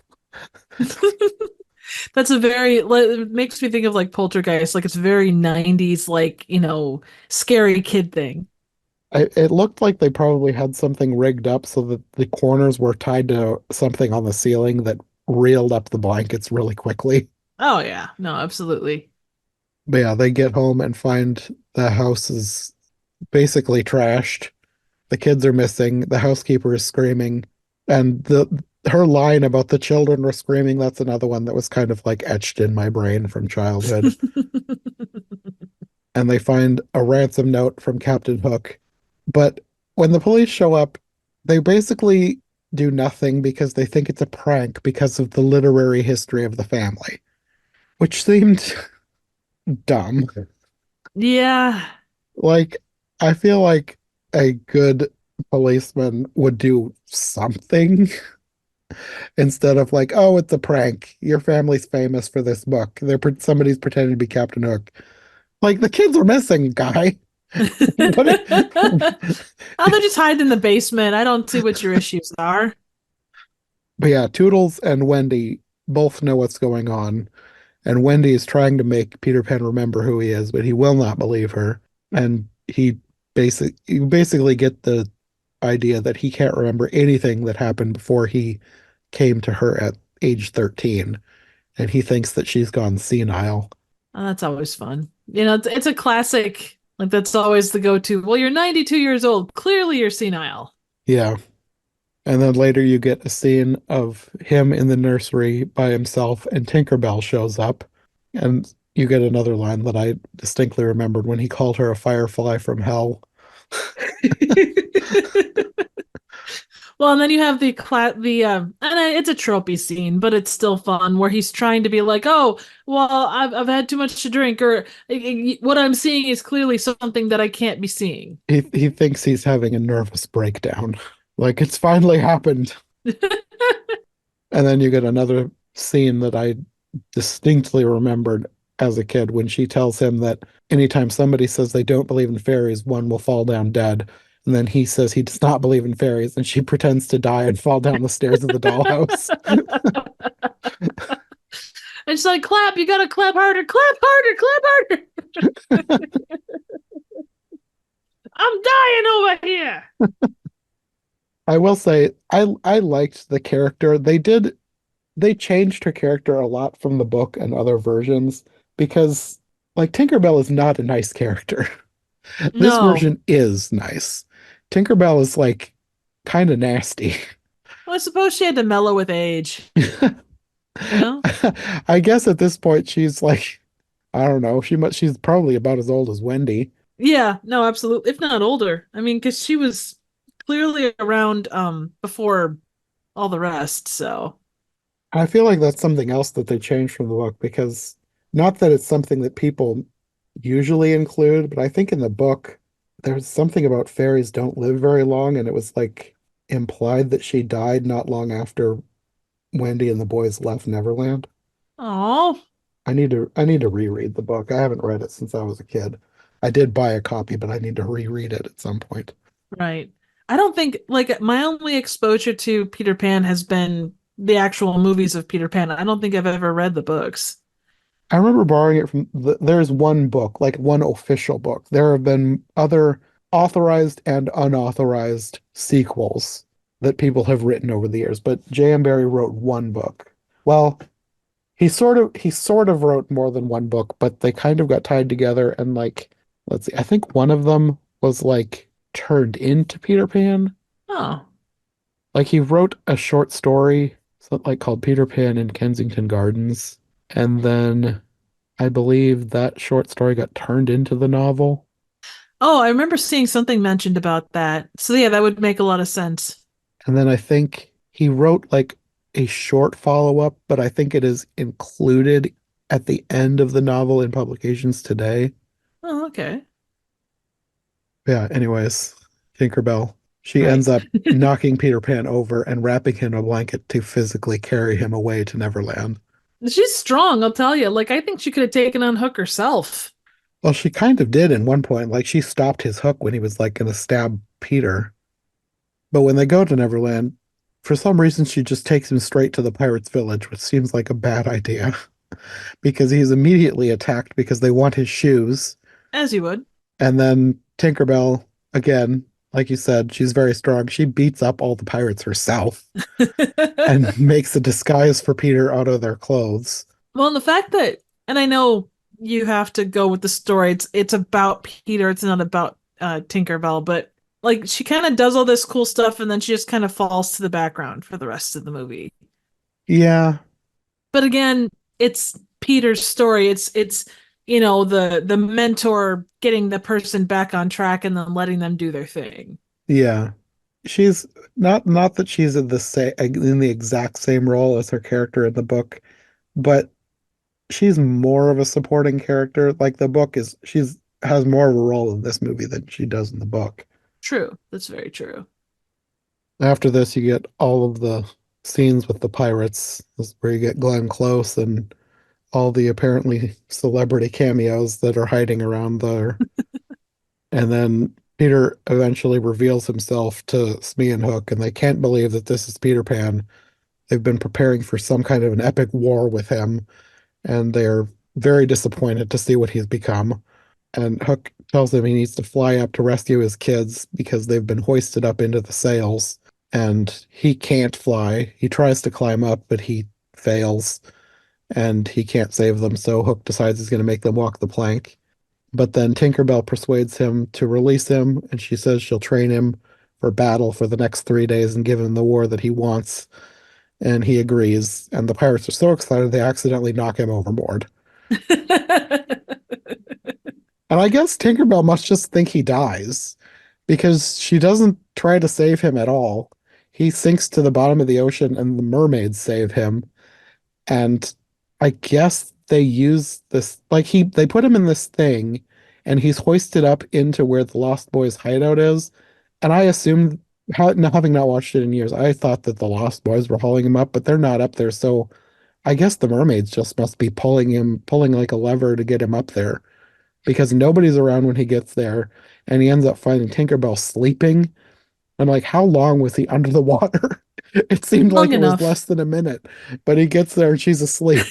That's a very it makes me think of like Poltergeist, like it's very 90s, like, scary kid thing. It looked like they probably had something rigged up so that the corners were tied to something on the ceiling that reeled up the blankets really quickly. Oh yeah. No, absolutely. But yeah, they get home and find the house is basically trashed. The kids are missing. The housekeeper is screaming. And the her line about the children were screaming, that's another one that was kind of like etched in my brain from childhood. And they find a ransom note from Captain Hook. But when the police show up, they basically do nothing because they think it's a prank because of the literary history of the family, which seemed dumb. Yeah. Like, I feel like a good policeman would do something instead of like, oh, it's a prank. Your family's famous for this book. Somebody's pretending to be Captain Hook. Like the kids are missing, guy. What? Oh, they're just hiding in the basement. I don't see what your issues are. But yeah, Toodles and Wendy both know what's going on, and Wendy is trying to make Peter Pan remember who he is, but he will not believe her. And you basically get the idea that he can't remember anything that happened before he came to her at age 13, and he thinks that she's gone senile. Oh, that's always fun. It's a classic. Like that's always the go-to. Well, you're 92 years old. Clearly you're senile. Yeah. And then later you get a scene of him in the nursery by himself, and Tinkerbell shows up. And you get another line that I distinctly remembered when he called her a firefly from hell. Well, and then you have it's a tropey scene, but it's still fun where he's trying to be like, "Oh, well, I've had too much to drink," or what I'm seeing is clearly something that I can't be seeing. He thinks he's having a nervous breakdown. Like it's finally happened. And then you get another scene that I distinctly remembered as a kid when she tells him that anytime somebody says they don't believe in fairies, one will fall down dead. And then he says he does not believe in fairies, and she pretends to die and fall down the stairs of the dollhouse. And she's like, clap, you gotta clap harder, clap harder, clap harder. I'm dying over here. I will say I liked the character. They changed her character a lot from the book and other versions because like Tinkerbell is not a nice character. This No. version is nice. Tinkerbell is like kind of nasty. Well, I suppose she had to mellow with age, you know? I guess at this point she's like I don't know. She's probably about as old as Wendy. Yeah, no, absolutely. If not older. I mean, because she was clearly around before all the rest, so. I feel like that's something else that they changed from the book because not that it's something that people usually include, but I think in the book there's something about fairies don't live very long, and it was like implied that she died not long after Wendy and the boys left Neverland. Oh, I need to reread the book. I haven't read it since I was a kid. I did buy a copy, but I need to reread it at some point. right. I don't think like my only exposure to Peter Pan has been the actual movies of Peter Pan. I don't think I've ever read the books. I remember borrowing it there's one book, like one official book. There have been other authorized and unauthorized sequels that people have written over the years, but J.M. Barrie wrote one book. Well, he sort of wrote more than one book, but they kind of got tied together and like let's see, I think one of them was like turned into Peter Pan. Oh. Like he wrote a short story, something like called Peter Pan in Kensington Gardens, and then I believe that short story got turned into the novel. Oh, I remember seeing something mentioned about that. So yeah, that would make a lot of sense. And then I think he wrote like a short follow-up, but I think it is included at the end of the novel in publications today. Oh, okay. Yeah, anyways, Tinkerbell. She Right. ends up knocking Peter Pan over and wrapping him in a blanket to physically carry him away to Neverland. She's strong, I'll tell you. Like I think she could have taken on Hook herself. Well, she kind of did in one point. Like she stopped his hook when he was like going to stab Peter. But when they go to Neverland, for some reason, she just takes him straight to the pirates' village, which seems like a bad idea because he's immediately attacked because they want his shoes. As you would. And then Tinkerbell, again, like you said, she's very strong. She beats up all the pirates herself and makes a disguise for Peter out of their clothes. Well, and the fact that, and I know you have to go with the story. It's about Peter. It's not about Tinkerbell, but like she kind of does all this cool stuff, and then she just kind of falls to the background for the rest of the movie. Yeah, But again, it's Peter's story. It's the mentor getting the person back on track and then letting them do their thing. yeah. She's not that she's in the exact same role as her character in the book, but she's more of a supporting character. Like the book is she's has more of a role in this movie than she does in the book. True. That's very true. After this, you get all of the scenes with the pirates, where you get Glenn Close and all the apparently celebrity cameos that are hiding around there. And then Peter eventually reveals himself to Smee and Hook, and they can't believe that this is Peter Pan. They've been preparing for some kind of an epic war with him, and they're very disappointed to see what he's become. And Hook tells him he needs to fly up to rescue his kids because they've been hoisted up into the sails, and he can't fly. He tries to climb up, but he fails, and he can't save them. So Hook decides he's going to make them walk the plank. But then Tinkerbell persuades him to release him, and she says she'll train him for battle for the next 3 days and give him the war that he wants. And he agrees. And the pirates are so excited they accidentally knock him overboard. And I guess Tinkerbell must just think he dies because she doesn't try to save him at all. He sinks to the bottom of the ocean, and the mermaids save him. And I guess they use this they put him in this thing and he's hoisted up into where the Lost Boys hideout is. And I assumed having not watched it in years, I thought that the Lost Boys were hauling him up, but they're not up there. So I guess the mermaids just must be pulling like a lever to get him up there because nobody's around when he gets there. and he ends up finding Tinkerbell sleeping. I'm like, how long was he under the water? It seemed Long like it was enough. less than a minute, but he gets there and she's asleep.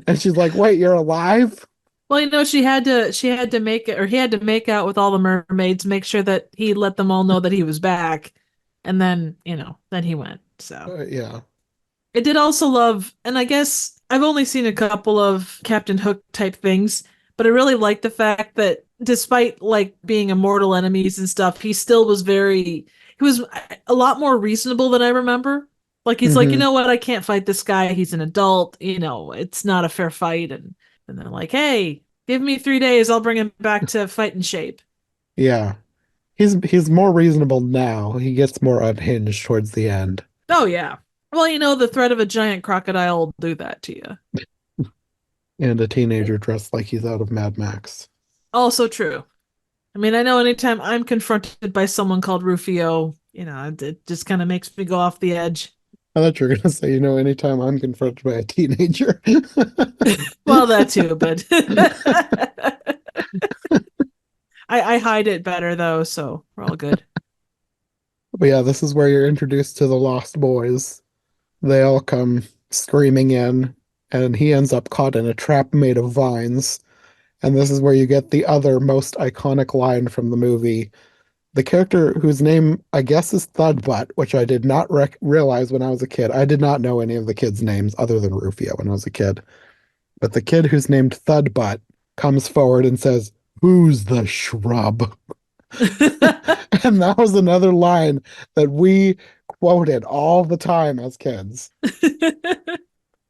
And she's like, wait, you're alive? Well, she had to make it, or he had to make out with all the mermaids, make sure that he let them all know that he was back, and then he went. So Yeah. I did also love, and I guess I've only seen a couple of Captain Hook type things, but I really like the fact that despite like being immortal enemies and stuff, he was a lot more reasonable than I remember. Like he's like, you Hmm. know what, I can't fight this guy. He's an adult. It's not a fair fight, and they're like, hey, give me 3 days, I'll bring him back to fighting shape. Yeah. He's more reasonable now. He gets more unhinged towards the end. Oh yeah. Well, the threat of a giant crocodile will do that to you. And a teenager dressed like he's out of Mad Max. Also true. I mean, I know anytime I'm confronted by someone called Rufio, it just kind of makes me go off the edge. I thought you were gonna say, anytime I'm confronted by a teenager. Well, that too, but I hide it better though, so we're all good. But yeah, this is where you're introduced to the Lost Boys. They all come screaming in, and he ends up caught in a trap made of vines. And this is where you get the other most iconic line from the movie. The character whose name I guess is Thudbutt, which I did not realize when I was a kid. I did not know any of the kids' names other than Rufio when I was a kid. But the kid who's named Thudbutt comes forward and says, "Who's the shrub?" And that was another line that we quoted all the time as kids.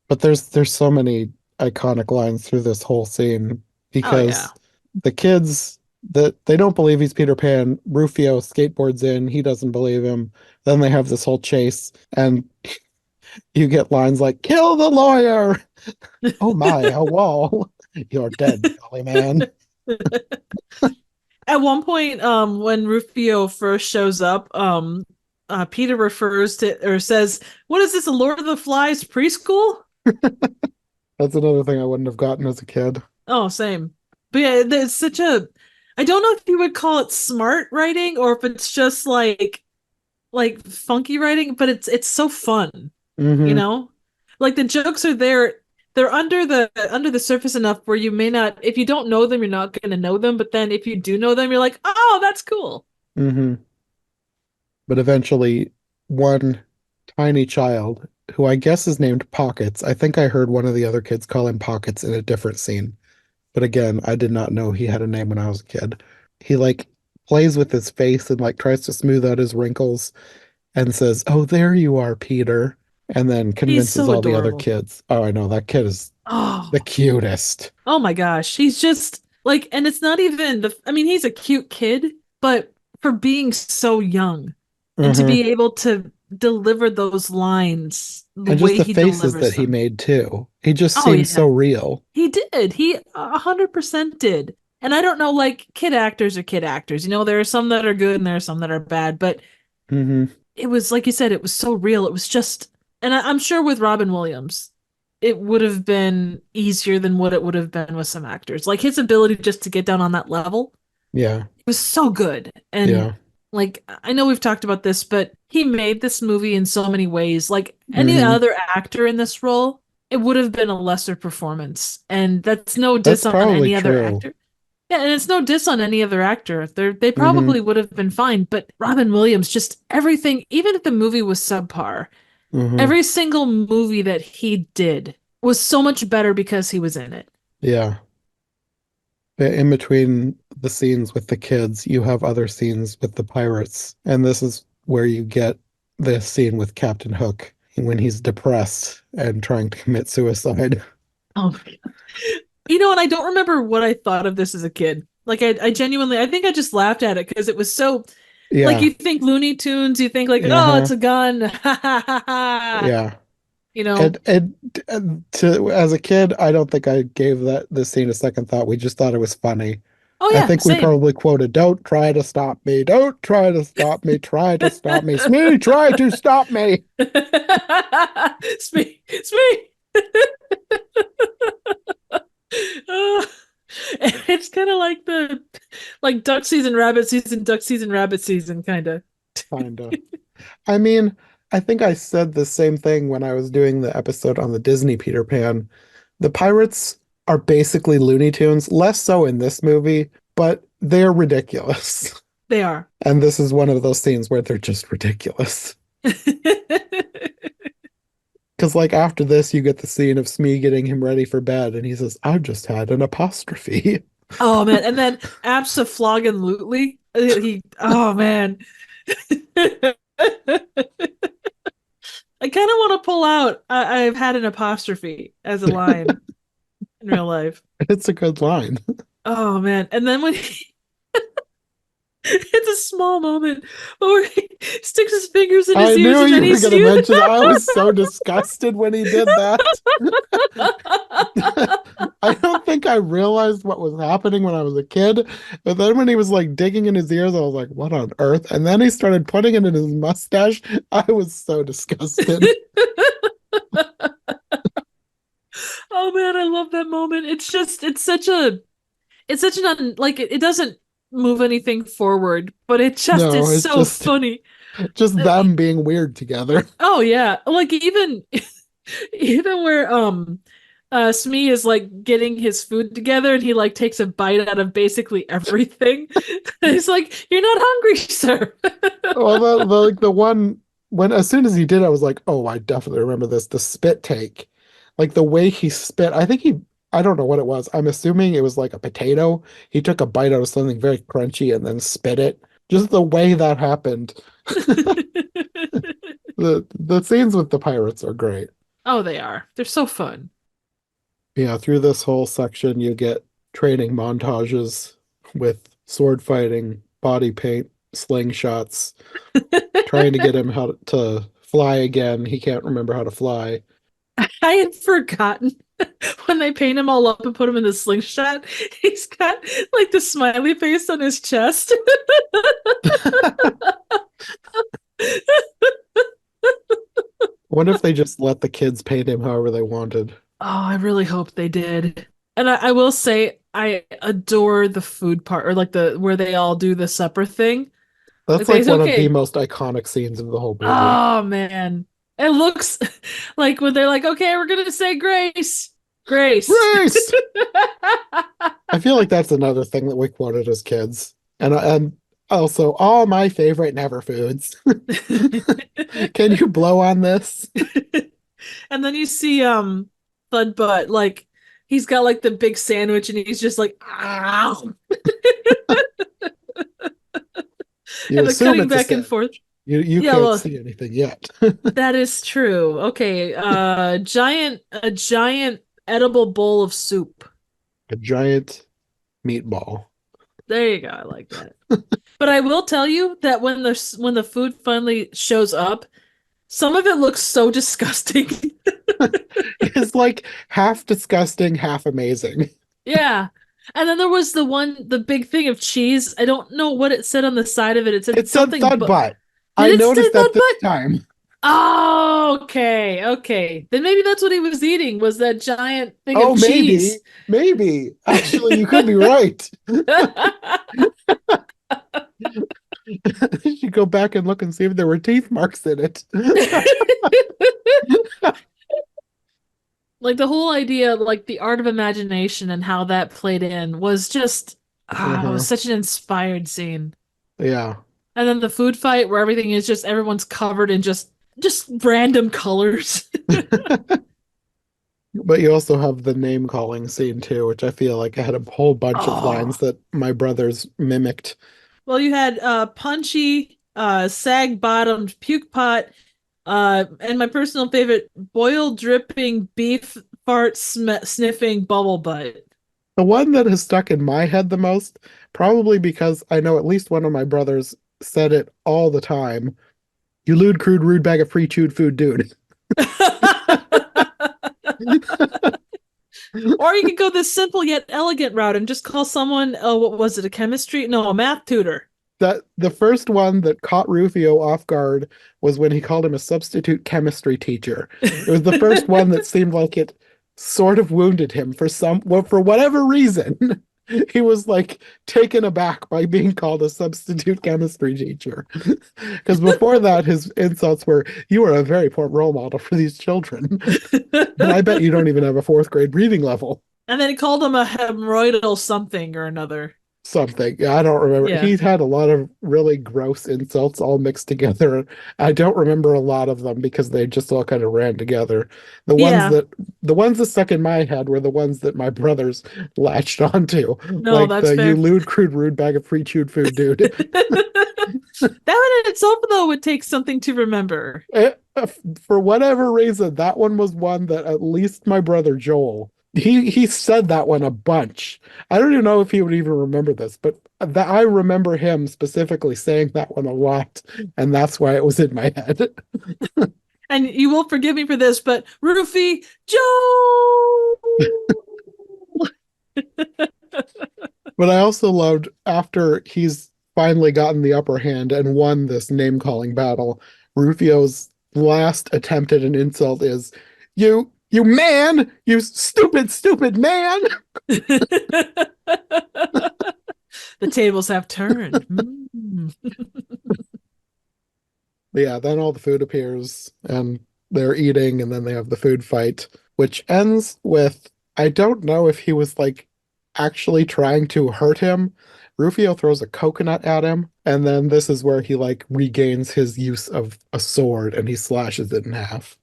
But there's so many iconic lines through this whole scene Oh yeah. because the kids that they don't believe he's Peter Pan. Rufio skateboards in, he doesn't believe him. Then they have this whole chase, and you get lines like "Kill the lawyer." Oh my, a wall. You're dead, jolly man. At one point, when Rufio first shows up, Peter refers to or says, "What is this, a Lord of the Flies preschool?" That's another thing I wouldn't have gotten as a kid. Oh, same. But yeah, there's such a. I don't know if you would call it smart writing or if it's just like funky writing, but it's so fun, you Hmm. know. Like the jokes are there. They're under the surface enough where you may not, if you don't know them, you're not going to know them. But then if you do know them, you're like, oh, that's cool. Hmm. But eventually, one tiny child, who I guess is named Pockets, I think I heard one of the other kids call him Pockets in a different scene. But again, I did not know he had a name when I was a kid. He like plays with his face and like tries to smooth out his wrinkles and says, "Oh, there you are, Peter." And then He's convinces so all the other adorable. kids. Oh, I know that kid is the Oh, cutest. oh my gosh. He's just like, and it's not even I mean, he's a cute kid, but for being so young and to Hmm. be able to deliver those lines the And just way the he faces that delivers he them. made too. He just Oh seems yeah. so real. He did. He 100% did. And I don't know, like kid actors are kid actors. There are some that are good and there are some that are bad, but Hmm. it was like you said, it was so real. It was just, and I'm sure with Robin Williams, it would have been easier than what it would have been with some actors. Like his ability just to get down on that level Yeah. was so good. And Yeah. like I know we've talked about this, but he made this movie in so many ways. Like any Hmm. other actor in this role, it would have been a lesser performance. And that's no That's diss on probably any other true. actor. Yeah, and it's no diss on any other actor. They Hmm. probably would have been fine, but Robin Williams, just everything, even if the movie was subpar, Hmm. every single movie that he did was so much better because he was in it. Yeah. In between the scenes with the kids, you have other scenes with the pirates. And this is where you get the scene with Captain Hook when he's depressed and trying to commit suicide. Oh my God. And I don't remember what I thought of this as a kid. Like I genuinely, I think I just laughed at it because it was so, like Yeah. you think Looney Tunes, you think like, oh, Uh-huh. it's a gun, ha ha ha ha. Yeah. You know? And to as a kid, I don't think I gave that this scene a second thought. We just thought it was funny. Oh I yeah, think we same. probably quoted, "Don't try to stop me. Don't try to stop me. Try to stop me. Smee, try to stop me." Speak, speak. It's kind of like the like duck season, rabbit season kind of. Kinda. I mean, I think I said the same thing when I was doing the episode on the Disney Peter Pan. The pirates are basically Looney Tunes, less so in this movie, but they're ridiculous. They are. And this is one of those scenes where they're just ridiculous. Because, like, after this, you get the scene of Smee getting him ready for bed, and he says, I've just had an apostrophe. Oh man, and then abso-flogging-lutely, oh man. I kind of want to pull out I've had an apostrophe as a line in real life. It's a good line. Oh man. And then when it's a small moment where he sticks his fingers in his I ears knew and you then were he going to mention it. I was so disgusted when he did that. I don't think I realized what was happening when I was a kid, but then when he was like digging in his ears, I was like, what on earth? And then he started putting it in his mustache. I was so disgusted. Oh man, I love that moment. It's such an like it doesn't move anything forward, but it just No, is it's so just funny. Uh, them being weird together. Oh yeah, like even even where Smee is like getting his food together and he like takes a bite out of basically everything. He's like, "You're not hungry, sir." Well, like the one when as soon as he did, I was like, oh, I definitely remember this. The spit take, like the way he spit. I don't know what it was. I'm assuming it was like a potato. He took a bite out of something very crunchy and then spit it. Just the way that happened. The scenes with the pirates are great. Oh, they are. They're so fun. Yeah, through this whole section, you get training montages with sword fighting, body paint, slingshots, trying to get him how to fly again. He can't remember how to fly. I had forgotten when they paint him all up and put him in the slingshot. He's got like the smiley face on his chest. What if they just let the kids paint him however they wanted? Oh, I really hope they did. And I will say I adore the food part or like the where they all do the supper thing. Like That's they like say, one of the okay, most iconic scenes of the whole movie. oh man. It looks like when they're like, okay, we're gonna say grace. Grace. Race! I feel like that's another thing that we quoted as kids. And also all my favorite never foods. Can you blow on this? And then you see Thud Butt, like he's got like the big sandwich and he's just like, ow. You And the assume cutting it's a back and forth. sandwich. You Yeah, can't well, see anything yet. that is true. Okay, a giant edible bowl of soup. A giant meatball. There you go. I like that. But I will tell you that when the food finally shows up, some of it looks so disgusting. It's like half disgusting, half amazing. Yeah. And then there was the big thing of cheese. I don't know what it said on the side of it. It said It said something, thud but butt. did I it say noticed that Thud this Butt? time. Oh, okay, okay. Then maybe that's what he was eating was that giant thing of Oh, maybe. cheese. Maybe. Actually, you could be right. You should go back and look and see if there were teeth marks in it. Like the whole idea, like the art of imagination and how that played in was just it Uh-huh. was such an inspired scene. Yeah. And then the food fight where everything is just everyone's covered in just random colors. But you also have the name calling scene too, which I feel like I had a whole bunch of lines Oh. that my brothers mimicked. Well, you had punchy, sag-bottomed puke pot, and my personal favorite, boiled dripping beef fart sniffing bubble butt. The one that has stuck in my head the most, probably because I know at least one of my brothers said it all the time. You lewd, crude, rude bag of free chewed food, dude. Or you could go this simple yet elegant route and just call someone, oh, what was it, a chemistry? No, a math tutor. That the first one that caught Rufio off guard was when he called him a substitute chemistry teacher. It was the first one that seemed like it sort of wounded him for whatever reason. He was like taken aback by being called a substitute chemistry teacher. Because before that, his insults were, "You are a very poor role model for these children." And I bet you don't even have a fourth grade reading level. And then he called him a hemorrhoidal something or another. Something. I don't remember. Yeah. He's had a lot of really gross insults all mixed together. I don't remember a lot of them because they just all kind of ran together. The ones Yeah. that the ones that stuck in my head were the ones that my brothers latched onto, No, like that's the "you fair. lewd, crude, rude bag of free chewed food, dude." That one in itself, though, would take something to remember. Eh, for whatever reason, that one was one that at least my brother Joel, he said that one a bunch. I don't even know if he would even remember this, but that I remember him specifically saying that one a lot, and that's why it was in my head. And you will forgive me for this, but Rufy Joe. But I also loved after he's finally gotten the upper hand and won this name calling battle, Rufio's last attempt at an insult is, you man, you stupid, stupid man." The tables have turned. Mm. Yeah, then all the food appears and they're eating, and then they have the food fight, which ends with, I don't know if he was like actually trying to hurt him. Rufio throws a coconut at him, and then this is where he like regains his use of a sword and he slashes it in half.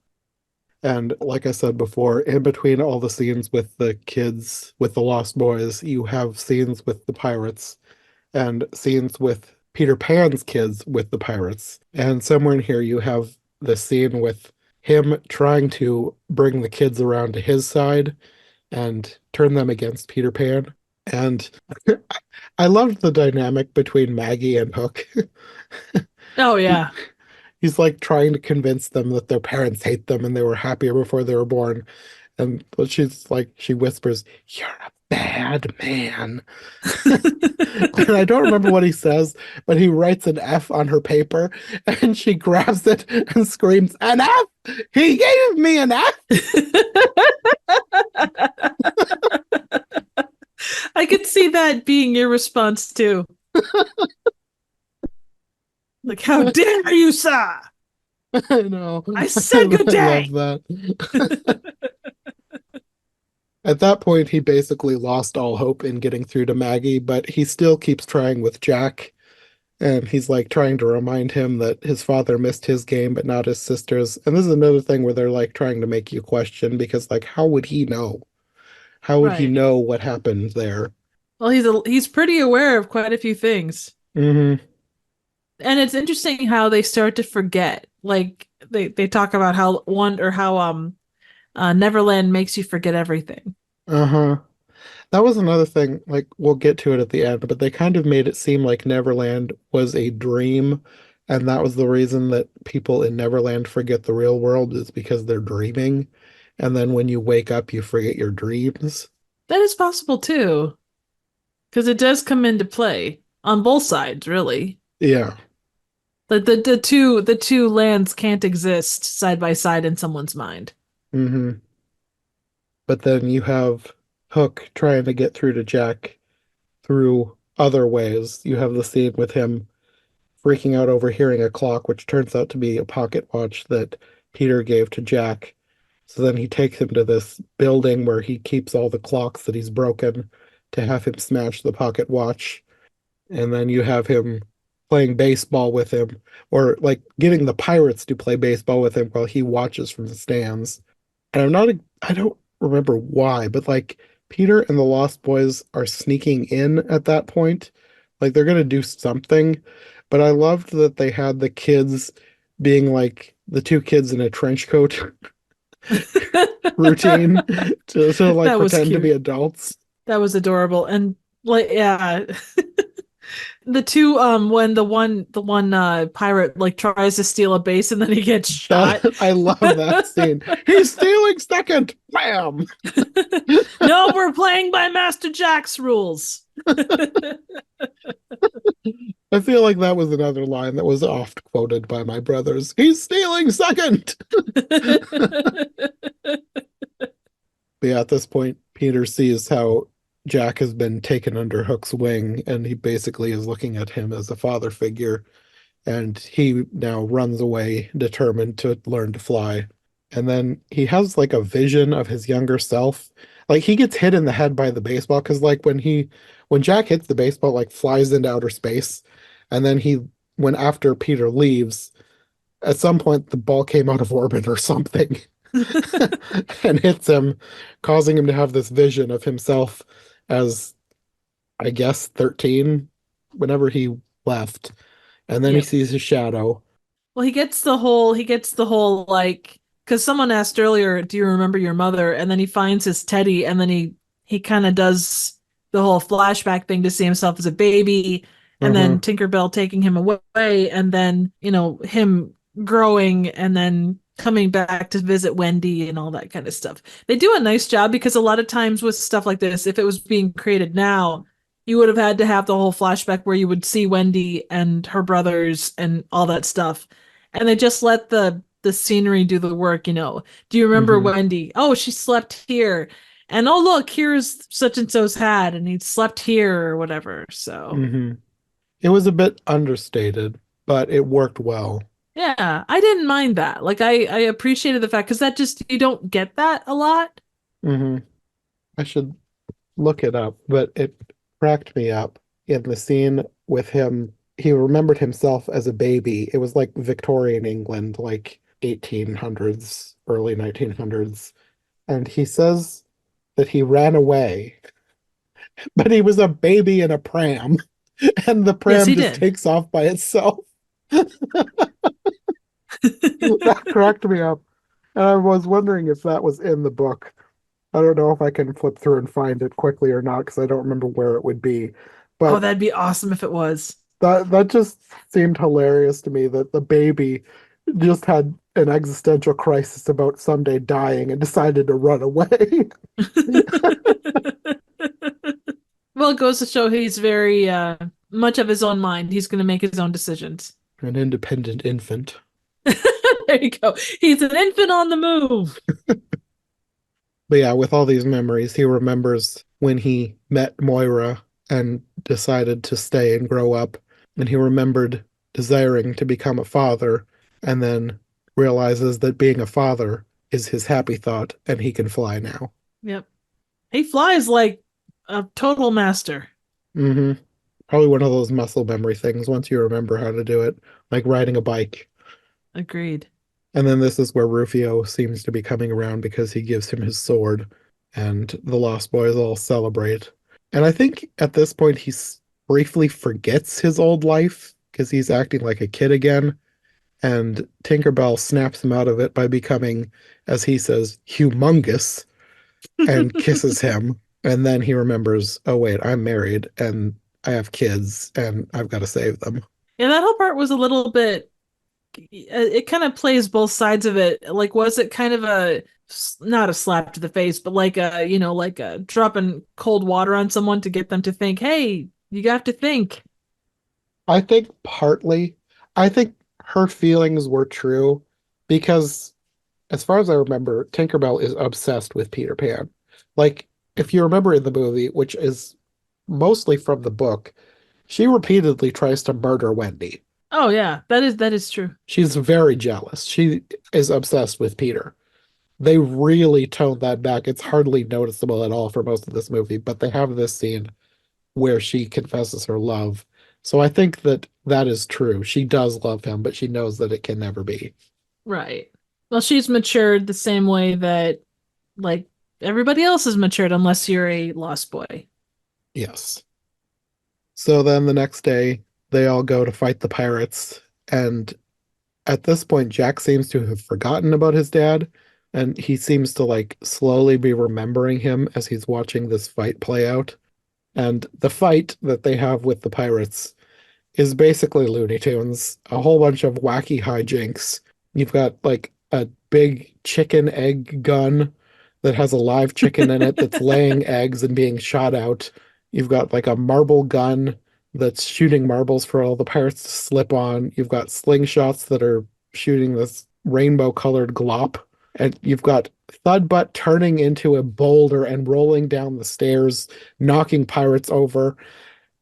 And like I said before, in between all the scenes with the kids, with the Lost Boys, you have scenes with the pirates and scenes with Peter Pan's kids with the pirates. And somewhere in here, you have the scene with him trying to bring the kids around to his side and turn them against Peter Pan. And I loved the dynamic between Maggie and Hook. Oh yeah. He's like trying to convince them that their parents hate them and they were happier before they were born. And she's like, she whispers, "You're a bad man." And I don't remember what he says, but he writes an F on her paper and she grabs it and screams, "An F! He gave me an F!" I could see that being your response too. Like, how dare you, sir? I know. I said good I love day. that. At that point, he basically lost all hope in getting through to Maggie, but he still keeps trying with Jack. And he's like trying to remind him that his father missed his game, but not his sister's. And this is another thing where they're like trying to make you question because, like, how would he know? How would he Right. know what happened there? Well, he's pretty aware of quite a few things. Hmm. And it's interesting how they start to forget. Like they talk about how Neverland makes you forget everything. Uh-huh. That was another thing, like we'll get to it at the end, but they kind of made it seem like Neverland was a dream, and that was the reason that people in Neverland forget the real world is because they're dreaming. And then when you wake up, you forget your dreams. That is possible too, because it does come into play on both sides, really. Yeah. The two lands can't exist side by side in someone's mind. Hmm. But then you have Hook trying to get through to Jack through other ways. You have the scene with him freaking out over hearing a clock, which turns out to be a pocket watch that Peter gave to Jack. So then he takes him to this building where he keeps all the clocks that he's broken to have him smash the pocket watch. And then you have him playing baseball with him, or like getting the pirates to play baseball with him while he watches from the stands. And I don't remember why, but like Peter and the Lost Boys are sneaking in at that point. Like they're gonna do something. But I loved that they had the kids being like the two kids in a trench coat routine to like That was pretend to be cute. adults. That was adorable. And like yeah. The two when the one pirate like tries to steal a base and then he gets shot. That I love that scene. He's stealing second. Bam. No, we're playing by Master Jack's rules. I feel like that was another line that was oft quoted by my brothers. He's stealing second. But yeah, at this point, Peter sees how Jack has been taken under Hook's wing, and he basically is looking at him as a father figure. And he now runs away, determined to learn to fly. And then he has like a vision of his younger self. Like he gets hit in the head by the baseball because like when Jack hits the baseball, like flies into outer space, and then when after Peter leaves, at some point the ball came out of orbit or something and hits him, causing him to have this vision of himself as, I guess, 13 whenever he left. And then he Yep. sees his shadow. Well, he gets the whole like, because someone asked earlier, do you remember your mother? And then he finds his teddy, and then he kind of does the whole flashback thing to see himself as a baby, and then Uh-huh. Tinkerbell taking him away, and then, him growing and then coming back to visit Wendy and all that kind of stuff. They do a nice job because a lot of times with stuff like this, if it was being created now, you would have had to have the whole flashback where you would see Wendy and her brothers and all that stuff. And they just let the scenery do the work. Do you remember Hmm. Wendy? Oh, she slept here. And oh, look, here's such and so's hat, and he slept here or whatever. So, Hmm. It was a bit understated, but it worked well. yeah, I didn't mind that. Like, I appreciated the fact because that just, you don't get that a lot. Hmm. I should look it up, but it cracked me up in the scene with him. He remembered himself as a baby. It was like Victorian England, like 1800s, early 1900s. And he says that he ran away, but he was a baby in a pram, and the Yes, pram he just did. takes off by itself. That cracked me up. And I was wondering if that was in the book. I don't know if I can flip through and find it quickly or not because I don't remember where it would be. Oh, But that'd be awesome if it was. that just seemed hilarious to me that the baby just had an existential crisis about someday dying and decided to run away. Well, it goes to show he's very much of his own mind. He's going to make his own decisions. An independent infant. There you go. He's an infant on the move. But yeah, with all these memories, he remembers when he met Moira and decided to stay and grow up. And he remembered desiring to become a father, and then realizes that being a father is his happy thought and he can fly now. Yep. He flies like a total master. Hmm. Probably one of those muscle memory things once you remember how to do it, like riding a bike. Agreed. And then this is where Rufio seems to be coming around because he gives him his sword, and the Lost Boys all celebrate. And I think at this point briefly forgets his old life because he's acting like a kid again. And Tinkerbell snaps him out of it by becoming, as he says, humongous and kisses him. And then he remembers, oh, wait, I'm married and I have kids and I've got to save them. Yeah, that whole part was a little bit. It kind of plays both sides of it. Like, was it kind of not a slap to the face, but like like a dropping cold water on someone to get them to think, hey, you have to think. I think partly, I think her feelings were true because, as far as I remember, Tinkerbell is obsessed with Peter Pan. Like, if you remember in the movie, which is mostly from the book, she repeatedly tries to murder Wendy. Oh yeah, that is true. She's very jealous. She is obsessed with Peter. They really toned that back. It's hardly noticeable at all for most of this movie, but they have this scene where she confesses her love. So I think that that is true. She does love him, but she knows that it can never be. Right. Well, she's matured the same way that like everybody else is matured, unless you're a lost boy. Yes. So then the next day, they all go to fight the pirates. And at this point, Jack seems to have forgotten about his dad. And he seems to like slowly be remembering him as he's watching this fight play out. And the fight that they have with the pirates is basically Looney Tunes, a whole bunch of wacky hijinks. You've got like a big chicken egg gun that has a live chicken in it that's laying eggs and being shot out. You've got like a marble gun that's shooting marbles for all the pirates to slip on. You've got slingshots that are shooting this rainbow colored glop. And you've got Thudbutt turning into a boulder and rolling down the stairs, knocking pirates over.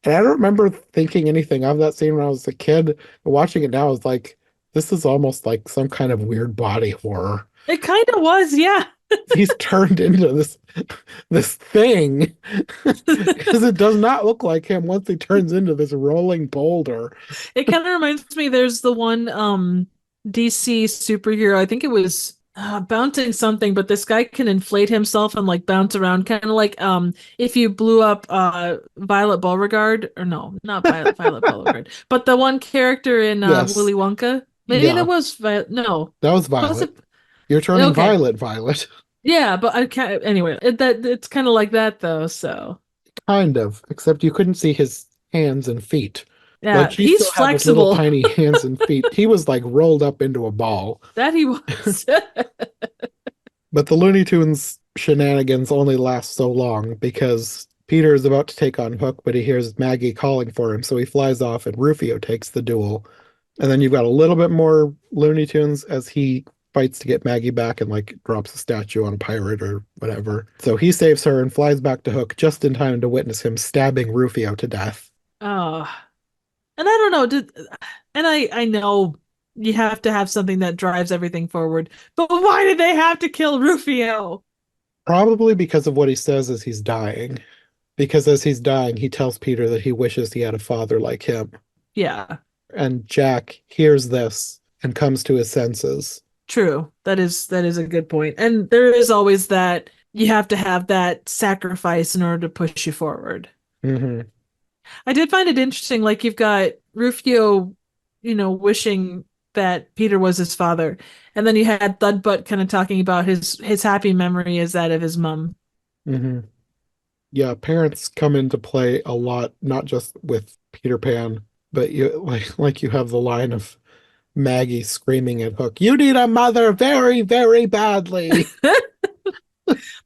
And I don't remember thinking anything of that scene when I was a kid. But watching it now, I was like, this is almost like some kind of weird body horror. It kind of was, yeah. He's turned into this thing because it does not look like him once he turns into this rolling boulder. It kind of reminds me, there's the one DC superhero, I think it was bouncing something, but this guy can inflate himself and like bounce around, kind of like if you blew up Violet Beauregard, or no, not Violet Beauregard, but the one character in Yes. Willy Wonka. Maybe that Yeah, was no. that was Was Violet. it? You're turning Okay. violet, Violet. Yeah, but I can't anyway. That it's kind of like that though, so Kind of, except you couldn't see his hands and feet. Like yeah, he he's still had his little flexible. tiny hands and feet. He was like rolled up into a ball. That he was. But the Looney Tunes shenanigans only last so long because Peter is about to take on Hook, but he hears Maggie calling for him, so he flies off and Rufio takes the duel. And then you've got a little bit more Looney Tunes as he fights to get Maggie back and like drops a statue on a pirate or whatever. So he saves her and flies back to Hook just in time to witness him stabbing Rufio to death. Oh, and I don't know, and I know you have to have something that drives everything forward, but why did they have to kill Rufio? Probably because of what he says as he's dying. Because as he's dying, he tells Peter that he wishes he had a father like him. Yeah, And Jack hears this and comes to his senses. true. That is a good point. And there is always that you have to have that sacrifice in order to push you forward. Hmm. I did find it interesting, like you've got Rufio, wishing that Peter was his father, and then you had Thudbutt kind of talking about his happy memory is that of his mom. Hmm. Yeah, parents come into play a lot, not just with Peter Pan, but you like you have the line of Maggie screaming at Hook, "You need a mother very, very badly."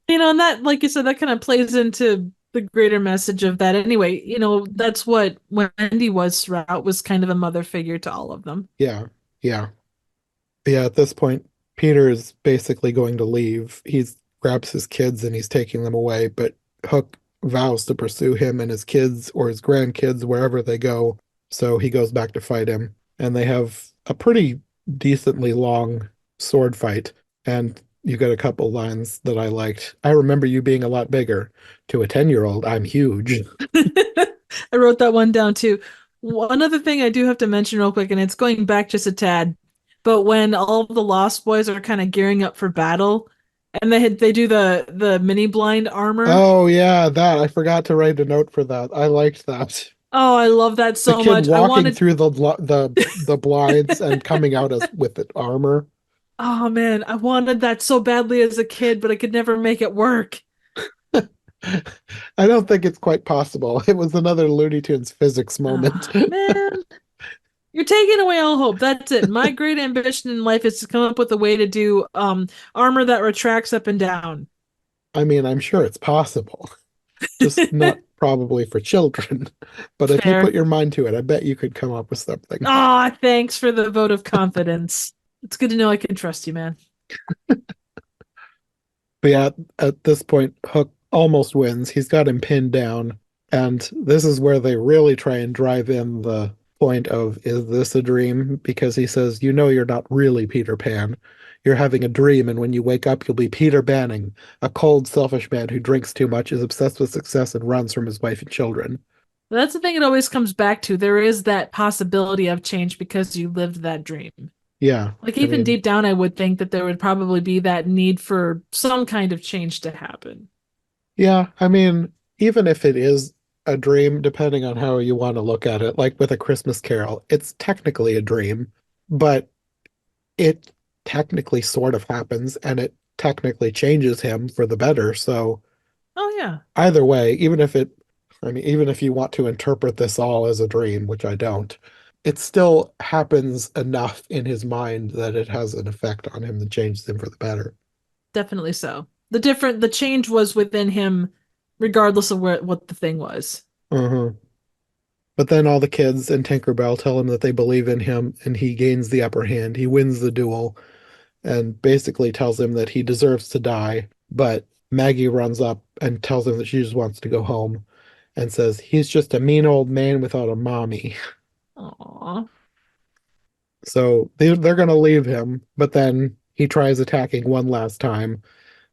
And that, like you said, that kind of plays into the greater message of that anyway. That's what Wendy was throughout, was kind of a mother figure to all of them. Yeah, yeah. Yeah, at this point, Peter is basically going to leave. He's grabs his kids and he's taking them away, but Hook vows to pursue him and his kids or his grandkids wherever they go. So he goes back to fight him, and they have a pretty decently long sword fight. And you got a couple lines that I liked. I remember you being a lot bigger. To a 10-year-old, I'm huge. I wrote that one down too. One other thing I do have to mention real quick, and it's going back just a tad, but when all of the Lost Boys are kind of gearing up for battle, and they do the mini blind armor. Oh yeah, that I forgot to write a note for that. I liked that. Oh, I love that The so kid much. I walking wanted. through the blinds and coming out as with the armor. Oh man, I wanted that so badly as a kid, but I could never make it work. I don't think it's quite possible. It was another Looney Tunes physics moment. Ah, man, you're taking away all hope. That's it. My great ambition in life is to come up with a way to do armor that retracts up and down. I mean, I'm sure it's possible, just not probably for children. But if you put Fair. your mind to it, I bet you could come up with something. Ah, thanks for the vote of confidence. It's good to know I can trust you, man. But yeah, at this point, Hook almost wins. He's got him pinned down. And this is where they really try and drive in the point of, is this a dream? Because he says, you know, you're not really Peter Pan. You're having a dream, and when you wake up, you'll be Peter Banning, a cold, selfish man who drinks too much, is obsessed with success, and runs from his wife and children. That's the thing it always comes back to. There is that possibility of change because you lived that dream. Yeah, Like I even mean, deep down, I would think that there would probably be that need for some kind of change to happen. yeah, I mean, even if it is a dream, depending on how you want to look at it, like with A Christmas Carol, it's technically a dream, but it technically sort of happens and it technically changes him for the better. So Oh yeah, either way, I mean, even if you want to interpret this all as a dream, which I don't, it still happens enough in his mind that it has an effect on him that changes him for the better. definitely so. The change was within him, regardless of what the thing was. Uh-huh. But then all the kids and Tinkerbell tell him that they believe in him and he gains the upper hand. He wins the duel. and basically tells him that he deserves to die. But Maggie runs up and tells him that she just wants to go home and says he's just a mean old man without a mommy. Aw. So they're going to leave him, but then he tries attacking one last time.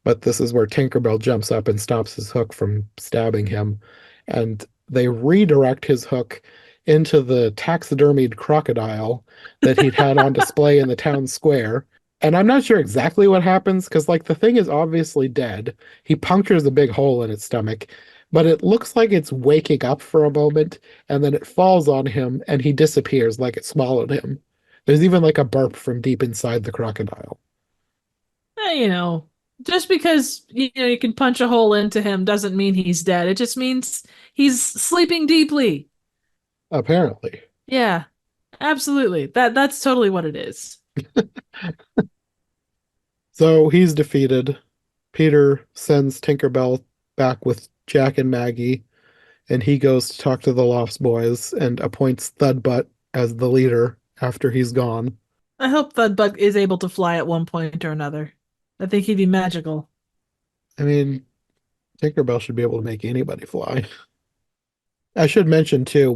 But this is where Tinkerbell jumps up and stops his hook from stabbing him. And they redirect his hook into the taxidermied crocodile that he'd had on display in the town square. And I'm not sure exactly what happens because, like, the thing is obviously dead. He punctures a big hole in its stomach, but it looks like it's waking up for a moment and then it falls on him and he disappears like it swallowed him. There's even like a burp from deep inside the crocodile. You know, just because you can punch a hole into him doesn't mean he's dead. It just means he's sleeping deeply. Apparently. Yeah, absolutely. That's totally what it is. So he's defeated. Peter sends Tinkerbell back with Jack and Maggie, and he goes to talk to the Lost Boys and appoints Thudbutt as the leader after he's gone. I hope Thudbug is able to fly at one point or another. I think he'd be magical. I mean, Tinkerbell should be able to make anybody fly. I should mention too,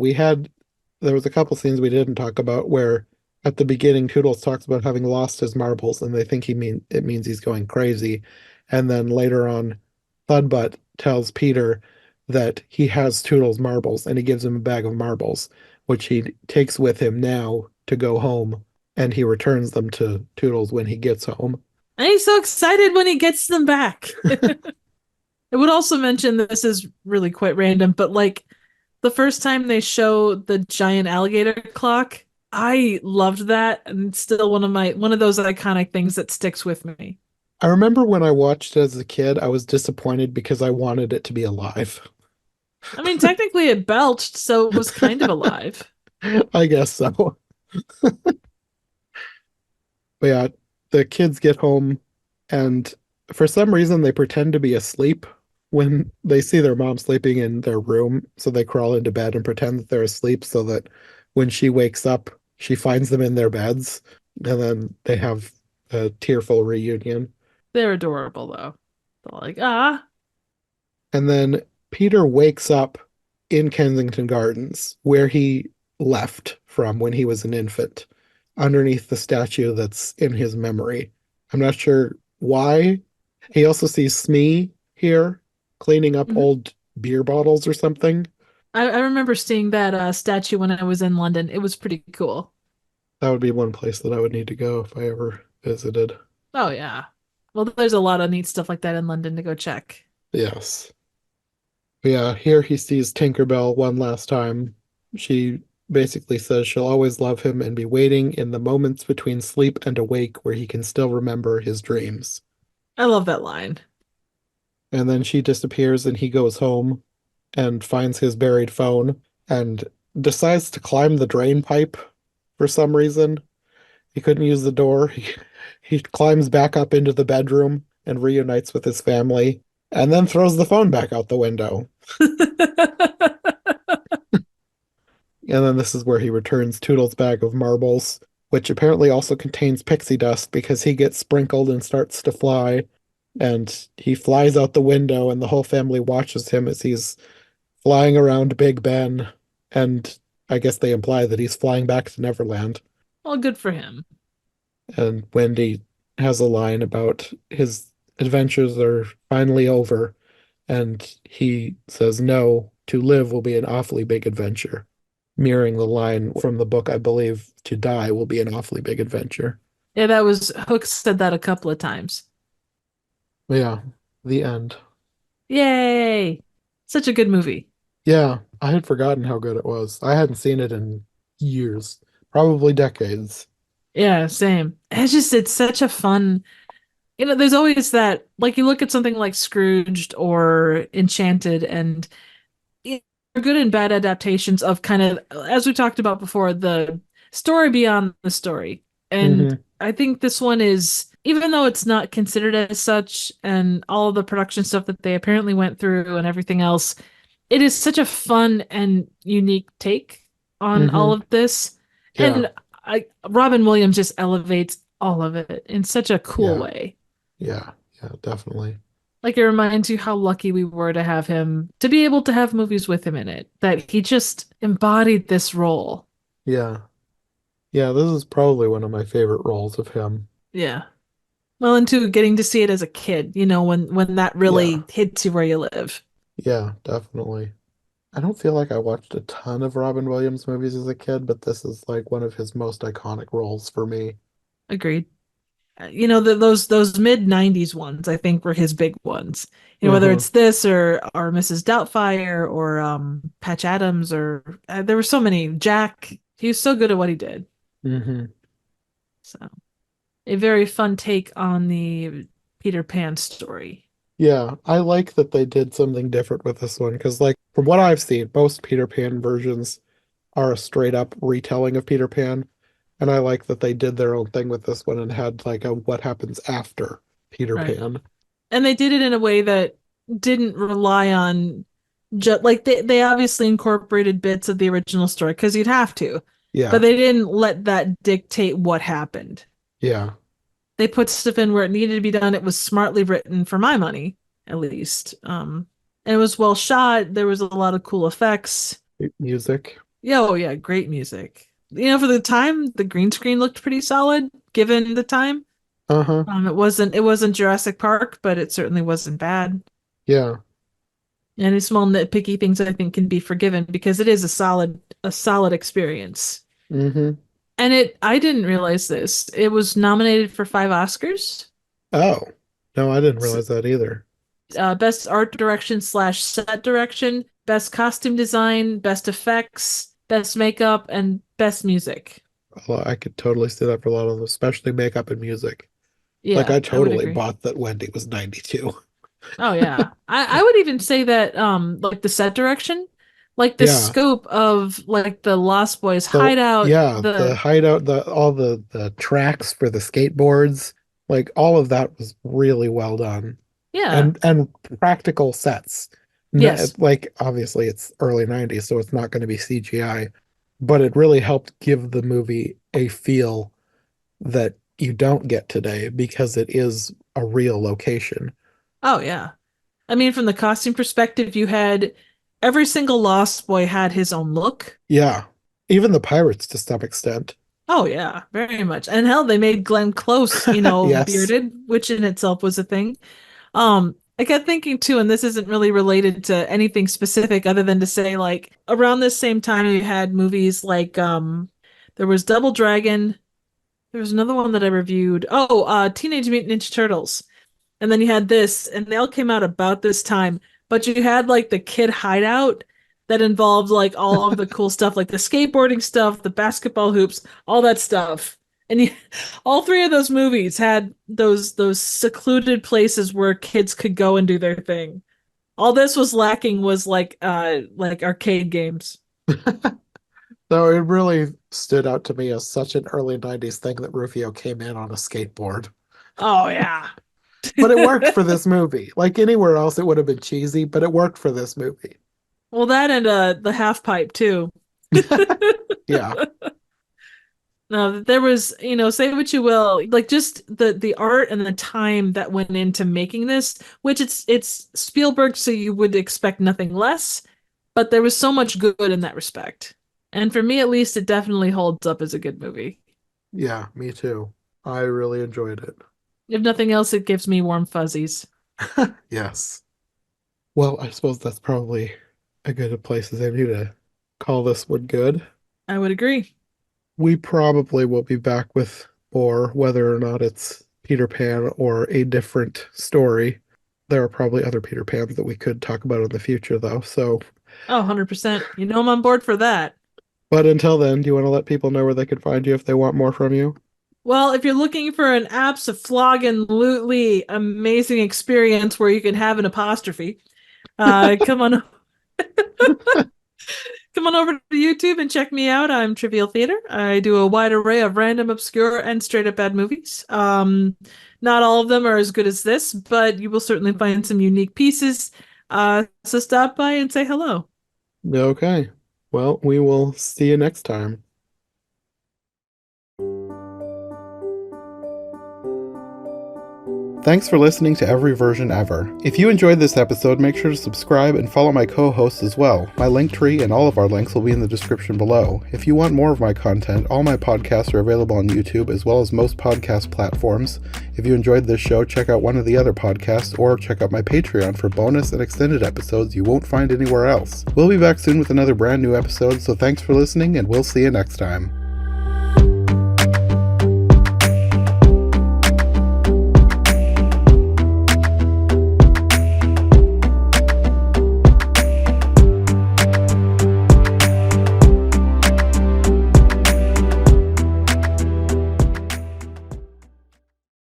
there was a couple scenes we didn't talk about where at the beginning Toodles talks about having lost his marbles and they think it means he's going crazy. And then later on, Thudbutt tells Peter that he has Toodles' marbles and he gives him a bag of marbles, which he takes with him now to go home, and he returns them to Toodles when he gets home. And he's so excited when he gets them back. I would also mention this is really quite random, but like the first time they show the giant alligator clock, I loved that, and it's still one of those iconic things that sticks with me. I remember when I watched it as a kid, I was disappointed because I wanted it to be alive. I mean, technically it belched, so it was kind of alive. I guess so. But yeah, the kids get home and for some reason they pretend to be asleep when they see their mom sleeping in their room. So they crawl into bed and pretend that they're asleep so that when she wakes up, she finds them in their beds. And then they have a tearful reunion. They're adorable though. They're like, ah. And then Peter wakes up in Kensington Gardens, where he left from when he was an infant, underneath the statue that's in his memory. I'm not sure why. He also sees Smee here cleaning up Mhm. old beer bottles or something. I remember seeing that statue when I was in London. It was pretty cool. That would be one place that I would need to go if I ever visited. Oh yeah. Well, there's a lot of neat stuff like that in London to go check. Yes. But yeah, here he sees Tinkerbell one last time. She basically says she'll always love him and be waiting in the moments between sleep and awake where he can still remember his dreams. I love that line. And then she disappears and he goes home and finds his buried phone and decides to climb the drain pipe for some reason. He couldn't use the door. He climbs back up into the bedroom and reunites with his family and then throws the phone back out the window. And then this is where he returns Toodle's bag of marbles, which apparently also contains pixie dust because he gets sprinkled and starts to fly. And he flies out the window, and the whole family watches him as he's flying around Big Ben. And I guess they imply that he's flying back to Neverland. Well, good for him. And Wendy has a line about his adventures are finally over. And he says, no, to live will be an awfully big adventure, mirroring the line from the book, I believe, to die will be an awfully big adventure. Yeah, that was Hook said that a couple of times. Yeah, the end. Yay! Such a good movie. Yeah, I had forgotten how good it was. I hadn't seen it in years, probably decades. Yeah, same. It's such a fun, there's always that, like, you look at something like Scrooged or Enchanted, and good and bad adaptations of kind of, as we talked about before, the story beyond the story. And Hmm. I think this one is, even though it's not considered as such, and all of the production stuff that they apparently went through and everything else, it is such a fun and unique take on all Hmm. of this. Yeah. And Robin Williams just elevates all of it in such a cool Yeah, way. yeah, yeah, definitely. Like it reminds you how lucky we were to have him, to be able to have movies with him in it, that he just embodied this role. Yeah. Yeah, this is probably one of my favorite roles of him. Yeah. Well, and too, getting to see it as a kid, when that Yeah. really hits you where you live. Yeah, definitely. I don't feel like I watched a ton of Robin Williams movies as a kid, but this is like one of his most iconic roles for me. Agreed. Those mid '90s ones, I think, were his big ones. Whether Uh-huh. it's this or Mrs. Doubtfire or Patch Adams or there were so many. Jack, he was so good at what he did. Hmm. So, a very fun take on the Peter Pan story. Yeah, I like that they did something different with this one because, like, from what I've seen, most Peter Pan versions are a straight up retelling of Peter Pan. And I like that they did their own thing with this one and had like a what happens after Peter Right. Pan. And they did it in a way that didn't rely on just like they obviously incorporated bits of the original story because you'd have to, but Yeah, they didn't let that dictate what happened. yeah. They put stuff in where it needed to be done. It was smartly written for my money, at least. And it was well shot. There was a lot of cool effects. Music. Yeah, oh yeah, great music. For the time, the green screen looked pretty solid given the time. Uh-huh. It wasn't Jurassic Park, but it certainly wasn't bad. Yeah. Any small nitpicky things I think can be forgiven because it is a solid experience. Hmm. And I didn't realize this. It was nominated for 5 Oscars. Oh. No, I didn't realize that either. Best art direction slash set direction, best costume design, best effects, best makeup, and best music. Well, I could totally see that for a lot of them, especially makeup and music. Like Yeah, I I would totally agree. bought that Wendy was 92. Oh yeah. I would even say that like the set direction, like the Yeah. scope of like the Lost Boys The hideout, yeah, the the hideout, the all the tracks for the skateboards, like all of that was really well done. yeah. And practical sets. Yes. Like obviously it's early 90s, so it's not going to be CGI, but it really helped give the movie a feel that you don't get today because it is a real location. Oh yeah. I mean from the costume perspective, you had every single Lost Boy had his own look. Yeah. Even the pirates to some extent. Oh yeah, very much. And hell, they made Glenn Close, Yes. bearded, which in itself was a thing. I kept thinking too, and this isn't really related to anything specific other than to say like around this same time you had movies like there was Double Dragon, there was another one that I reviewed. Oh, Teenage Mutant Ninja Turtles. And then you had this, and they all came out about this time. But you had like the kid hideout that involved like all of the cool stuff, like the skateboarding stuff, the basketball hoops, all that stuff. And all three of those movies had those secluded places where kids could go and do their thing. All this was lacking was like arcade games. So it really stood out to me as such an early 90s thing that Rufio came in on a skateboard. Oh yeah. But it worked for this movie. Like anywhere else, it would have been cheesy, but it worked for this movie. Well, that and the half pipe too. Yeah. No, there was, say what you will, like just the art and the time that went into making this, which it's Spielberg, so you would expect nothing less, but there was so much good in that respect. And for me at least, it definitely holds up as a good movie. Yeah, me too. I really enjoyed it. If nothing else, it gives me warm fuzzies. Yes. Well, I suppose that's probably a good place as any to call this one good. I would agree. We probably will be back with more, whether or not it's Peter Pan or a different story. There are probably other Peter Pans that we could talk about in the future, though. So, Oh, 100%. I'm on board for that. but until then, do you want to let people know where they can find you if they want more from you? Well, if you're looking for an absolutely amazing experience where you can have an apostrophe, come on come on over to YouTube and check me out. I'm Trivial Theater. I do a wide array of random, obscure, and straight up bad movies. Not all of them are as good as this, but you will certainly find some unique pieces. So stop by and say hello. Okay. Well, we will see you next time. Thanks for listening to Every Version Ever. If you enjoyed this episode, make sure to subscribe and follow my co-hosts as well. My Linktree and all of our links will be in the description below. If you want more of my content, all my podcasts are available on YouTube as well as most podcast platforms. If you enjoyed this show, check out one of the other podcasts or check out my Patreon for bonus and extended episodes you won't find anywhere else. We'll be back soon with another brand new episode, so thanks for listening and we'll see you next time.